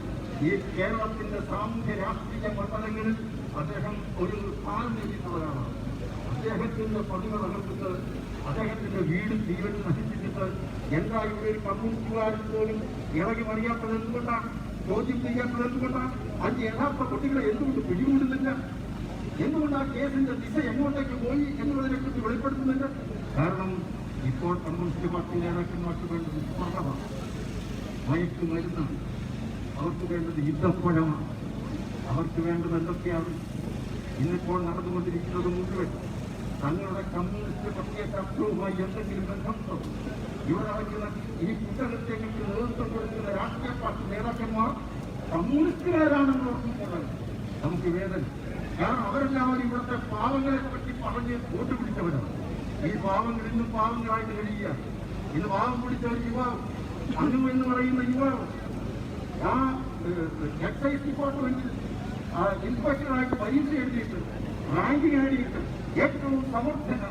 ഈ കേരളത്തിന്റെ സാമൂഹ്യ രാഷ്ട്രീയ മണ്ഡലങ്ങളിൽ അദ്ദേഹം ഒരു സ്ഥാനം നേടിയിട്ടുള്ളതാണ്. അദ്ദേഹത്തിന്റെ പ്രതിമ തകർത്തിട്ട് അദ്ദേഹത്തിന്റെ വീട് ജീവൻ നശിപ്പിച്ചിട്ട് എന്താ ഇവിടെ ഒരു കമ്മ്യൂണിസ്റ്റുകാരൻ പോലും ഇറങ്ങി മറിയാത്തത് എന്തുകൊണ്ടാണ്? ചോദ്യം ചെയ്യാത്തത് എന്തുകൊണ്ടാണ്? അതിന്റെ യഥാർത്ഥ കുട്ടികളെ എന്തുകൊണ്ട് പിടികൂടുന്നില്ല? എന്തുകൊണ്ടാണ് കേസിന്റെ ദിശ എങ്ങോട്ടേക്ക് പോയി എന്നുള്ളതിനെക്കുറിച്ച് വെളിപ്പെടുത്തുന്നില്ല? കാരണം ഇപ്പോൾ കമ്മ്യൂണിസ്റ്റ് പാർട്ടി നേതാക്കന്മാർക്ക് വേണ്ടത് സ്വർണ്ണമാണ്, മയക്കുമരുന്നാണ്, അവർക്ക് വേണ്ടത് യുദ്ധപ്പഴമാണ്, അവർക്ക് വേണ്ടത് എന്തൊക്കെയാണ്? ഇന്നിപ്പോൾ നടന്നുകൊണ്ടിരിക്കുന്നത് മുഴുവൻ തങ്ങളുടെ കമ്മ്യൂണിസ്റ്റ് പ്രത്യേക ശത്രുവുമായി എന്തെങ്കിലും ബന്ധമുണ്ടോ? ഇവിടെ നടക്കുന്ന ഈ കുറ്റകൃത്യങ്ങൾക്ക് നേതൃത്വം കൊടുക്കുന്ന രാഷ്ട്രീയ പാർട്ടി നേതാക്കന്മാർ കമ്മ്യൂണിസ്റ്റുകാരാണെന്ന് ഓർക്കുമ്പോൾ നമുക്ക് വേദന. കാരണം അവരെല്ലാവരും ഇവിടുത്തെ പാവങ്ങളെ പറ്റി പറഞ്ഞ് വോട്ട് പിടിച്ചവരാണ്. ഈ പാവങ്ങൾ ഇന്നും പാവങ്ങളായിട്ട് കഴിയുക. ഇന്ന് പാവം പിടിച്ച ഒരു യുവാവ്, അനു എന്ന് പറയുന്ന യുവാവ് ആ എക്സൈസ് ഡിപ്പാർട്ട്മെന്റിൽ ഇൻസ്പെക്ടറായിട്ട് പരീക്ഷ എഴുതിയിട്ട് റാങ്ക് നേടിയിട്ട് ഏറ്റവും സമർത്ഥന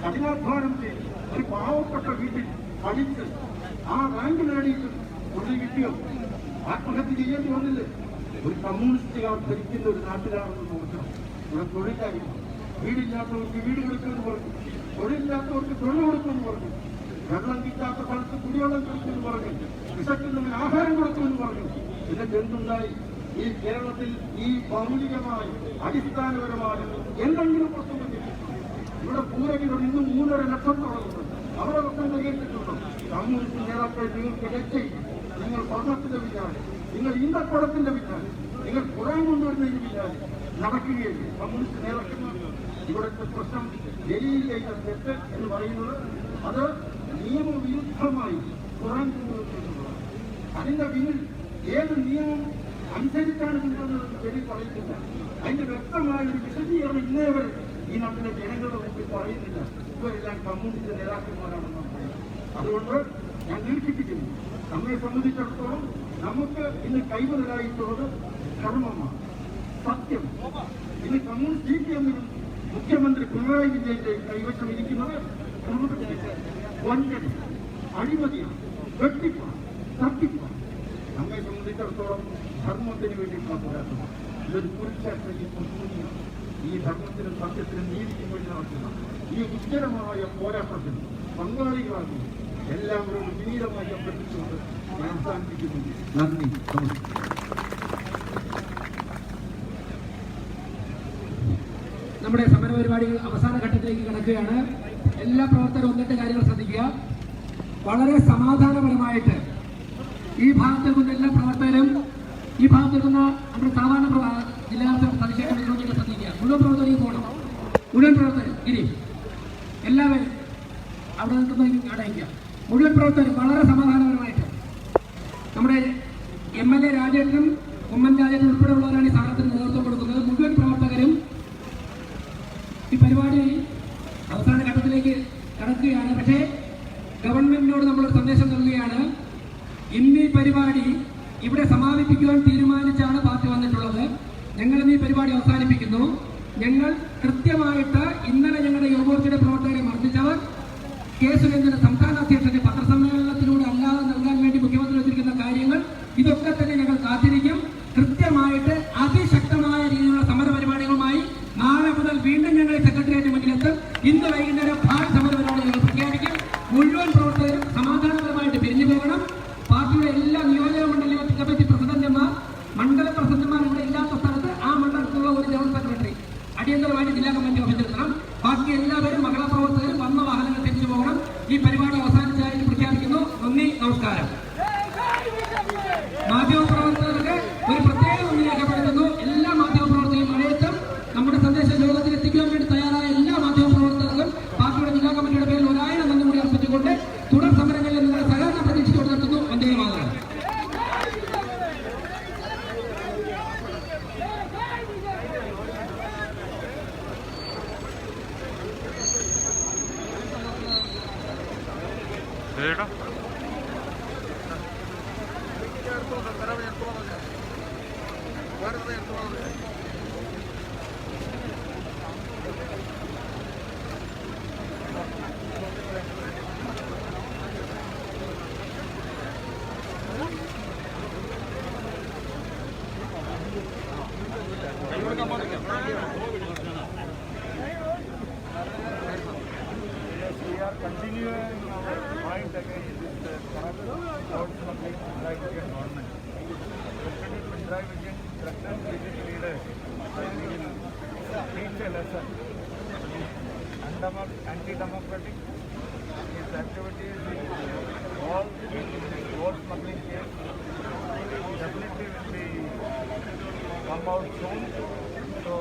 കഠിനാധ്വാനം ചെയ്ത് ഒരു പാവപ്പെട്ട വീട്ടിൽ പഠിച്ച് ആ റാങ്ക് നേടിയിട്ട് തൊഴിൽ കിട്ടിയോ? ആത്മഹത്യ ചെയ്യേണ്ടി വന്നില്ലേ? ഒരു കമ്മ്യൂണിസ്റ്റുകാർ ഭരിക്കുന്ന ഒരു നാട്ടിലാണെന്ന് നോക്കണം. ഇവിടെ തൊഴിലായിരുന്നു. വീടില്ലാത്തവർക്ക് വീട് കൊടുക്കുമെന്ന് പറഞ്ഞു, തൊഴിലില്ലാത്തവർക്ക് തൊഴിൽ കൊടുക്കുമെന്ന് പറഞ്ഞു, വെള്ളം കിട്ടാത്ത സ്ഥലത്ത് കുടിവെള്ളം കൊടുക്കുമെന്ന് പറഞ്ഞു, വിശക്കുന്നവന് ആഹാരം കൊടുക്കുമെന്ന് പറഞ്ഞു. ഇതിന്റെ എന്തുണ്ടായി? ഈ കേരളത്തിൽ ഈ മൗലികമായി അടിസ്ഥാനപരമായ എന്തെങ്കിലും പ്രശ്നം ഇവിടെ പൂരകികൾ ഇന്നും 3.5 ലക്ഷത്തോളമുണ്ട്. അവരെ പ്രശ്നം പരിഹരിച്ചിട്ടുണ്ടോ? കമ്മ്യൂണിസ്റ്റ് നേതാക്കൾ നിങ്ങൾക്ക് രക്ഷയില്ല. നിങ്ങൾ സ്വർണ്ണത്തിന്റെ പിന്നാലെ, നിങ്ങൾ ഈന്തപ്പഴത്തിന്റെ പിന്നാലെ, നിങ്ങൾ കുറാൻ കൊണ്ടുവരുന്നതിന് പിന്നാലെ നടക്കുകയില്ല കമ്മ്യൂണിസ്റ്റ് നേതാക്കന്മാർ. ഇവിടുത്തെ പ്രശ്നം ഡൽഹിയിലേക്ക് തെറ്റ് എന്ന് പറയുന്നത് അത് നിയമവിരുദ്ധമായി കുറാൻ കൊണ്ടുവരുന്നതാണ്. അതിന്റെ പിന്നിൽ ഏത് നിയമം അനുസരിച്ചാണ് കൊണ്ടുവന്നതെന്ന് ശരി പറയുന്നില്ല. അതിന്റെ വ്യക്തമായ ഒരു വിശദീകരണം ഇന്നേ വരെ ഈ നാട്ടിലെ ജനങ്ങളുടെ മുമ്പിൽ പറയുന്നില്ല. ഇവരെല്ലാം കമ്മ്യൂണിസ്റ്റ് നേതാക്കന്മാരാണെന്ന് പറയുന്നത്. അതുകൊണ്ട് ഞാൻ ദീർഘിപ്പിക്കുന്നു, നമ്മെ സംബന്ധിച്ചിടത്തോളം നമുക്ക് ഇന്ന് കൈമുതലായിട്ടുള്ളത് ധർമ്മമാണ്, സത്യം. ഇന്ന് കമ്മ്യൂണിസ്റ്റ് CPM മുഖ്യമന്ത്രി പിണറായി വിജയന്റെ കൈവശം ഇരിക്കുന്നത് വഞ്ചന, അഴിമതിയാണ്, വെട്ടിപ്പാണ്, തട്ടിപ്പാണ്. നമ്മെ സംബന്ധിച്ചിടത്തോളം ധർമ്മത്തിന് വേണ്ടിയിട്ടുള്ള പോരാട്ടം. ഇതൊരു പുരുഷാർത്ഥം. ഈ ധർമ്മത്തിനും സത്യത്തിനും നീതിക്കും വേണ്ടി നടത്തുന്ന ഈ ഉജ്ജ്വലമായ പോരാട്ടത്തിന് പങ്കാളികളാക്കി എല്ലാവരോടും വിനീതമായി അഭ്യർത്ഥിച്ചുകൊണ്ട് ഞാൻ അവസാനിപ്പിക്കുന്നു. നന്ദി, നമസ്കാരം. നമ്മുടെ സമരപരിപാടികൾ അവസാന ഘട്ടത്തിലേക്ക് കടക്കുകയാണ്. എല്ലാ പ്രവർത്തകരും ഒന്നിട്ട് കാര്യങ്ങൾ ശ്രദ്ധിക്കുക. വളരെ സമാധാനപരമായിട്ട് ഈ ഭാഗത്ത് നിൽക്കുന്ന എല്ലാ പ്രവർത്തകരും, ഈ ഭാഗത്ത് നിൽക്കുന്ന നമ്മുടെ സാധാരണ ജില്ലാ പ്രതിഷേധ ശ്രദ്ധിക്കുക. മുഴുവൻ പ്രവർത്തകരും പോകണം. മുഴുവൻ പ്രവർത്തകർ ഇനി എല്ലാവരും അവിടെ നിൽക്കുന്ന അടയിക്കുക. മുഴുവൻ പ്രവർത്തകരും വളരെ സമാധാനപരമായിട്ട്. നമ്മുടെ MLA രാജേട്ടനും ഉമ്മൻ രാജേട്ടനും ഉൾപ്പെടെയുള്ളവരാണ് ഈ സ്ഥാനത്തിന് നേതൃത്വം കൊടുക്കുന്നത്. മുഴുവൻ പ്രവർത്തകരും ഈ പരിപാടി അവസാന ഘട്ടത്തിലേക്ക് കടക്കുകയാണ്. പക്ഷേ ഗവൺമെന്റിനോട് നമ്മളൊരു സന്ദേശം നൽകുകയാണ്. ഇന്ന് ഈ പരിപാടി ഇവിടെ സമാപിപ്പിക്കുവാൻ തീരുമാനിച്ചാണ് പാർട്ടി വന്നിട്ടുള്ളത്. ഞങ്ങൾ ഇന്ന് ഈ പരിപാടി അവസാനിപ്പിക്കുന്നു. ഞങ്ങൾ കൃത്യമായിട്ട് ഇന്നലെ ഞങ്ങളുടെ യുവമോർച്ചയുടെ പ്രവർത്തകരെ മർദ്ദിച്ചവർ കെ സുരേന്ദ്രന്റെ സംസ്ഥാന അധ്യക്ഷന്റെ പത്രസമ്മേളനത്തിലൂടെ അല്ലാതെ നൽകാൻ വേണ്ടി മുഖ്യമന്ത്രി വെച്ചിരിക്കുന്ന കാര്യങ്ങൾ ഇതൊക്കെ തന്നെ ഞങ്ങൾ കാത്തിരിക്കും. കൃത്യമായിട്ട് അതിശക്തമായ രീതിയിലുള്ള സമരപരിപാടികളുമായി നാളെ മുതൽ വീണ്ടും ഞങ്ങൾ സെക്രട്ടേറിയറ്റ് മുന്നിലെത്തും. ഇന്ന് വൈകുന്നേരം ഭാവി സമരപരിപാടി ഞങ്ങൾ പ്രഖ്യാപിക്കും. മുഴുവൻ പ്രവർത്തകരും സമാധാനപരമായിട്ട് പിരിഞ്ഞു പോകണം. പാർട്ടിയുടെ എല്ലാ നിയോജക മണ്ഡല കമ്മിറ്റി പ്രസിഡന്റുമാർ, മണ്ഡല പ്രസിഡന്റുമാർ ഇവിടെ ഇല്ലാത്ത സ്ഥലത്ത് ആ മണ്ഡലത്തിലുള്ള ഒരു ജനറൽ സെക്രട്ടറി അടിയന്തരമായിട്ട് ജില്ലാ കമ്മിറ്റി ഓഫീസിലെത്തണം. ബാക്കി എല്ലാവരും മഹിളാ പ്രവർത്തകരും വന്ന വാഹനങ്ങൾ തിരിച്ചു പോകണം. ഈ പരിപാടി അവസാനിച്ചായിട്ട് പ്രഖ്യാപിക്കുന്നു. നന്ദി, നമസ്കാരം. മാധ്യമപ്രവർത്തകർക്ക് ഒരു പ്രത്യേക നന്ദി രേഖപ്പെടുത്തുന്നു. എല്ലാ മാധ്യമപ്രവർത്തകരും മഴയത്തും നമ്മുടെ സന്ദേശം ലോകത്തിൽ എത്തിക്കാൻ വേണ്ടി തയ്യാറായ എല്ലാ മാധ്യമപ്രവർത്തകർക്കും പാർട്ടിയുടെ ജില്ലാ കമ്മിറ്റിയുടെ പേരിൽ 1000 നന്ദി കൂടി അർപ്പിച്ചുകൊണ്ട് തുടർ സമരങ്ങളിൽ നിങ്ങളുടെ സഹകരണം പ്രതീക്ഷിച്ചുകൊണ്ട് നടത്തുന്നു. Vande Mataram. continuing our fight against this corrupt road smuggling Pinarayi Vijayan government. President Pinarayi Vijayan threatened BJP leaders that he will teach a lesson. Anti-democratic, his activities all in this road smuggling case definitely will be come out soon. So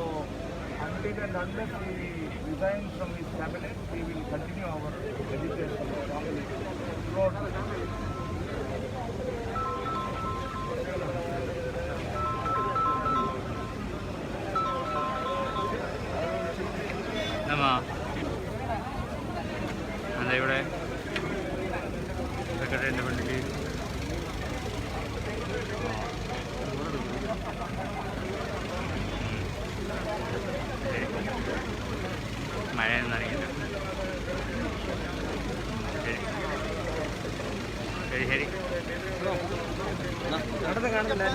until and unless he resigns from his cabinet, we will continue our agitation throughout the country. ഇവിടെ സെക്രട്ടറിയുടെ വണ്ടിക്ക് മഴയൊന്നും അറിയില്ല. ശരി ശരി. നടന്ന് കാണുന്നില്ല.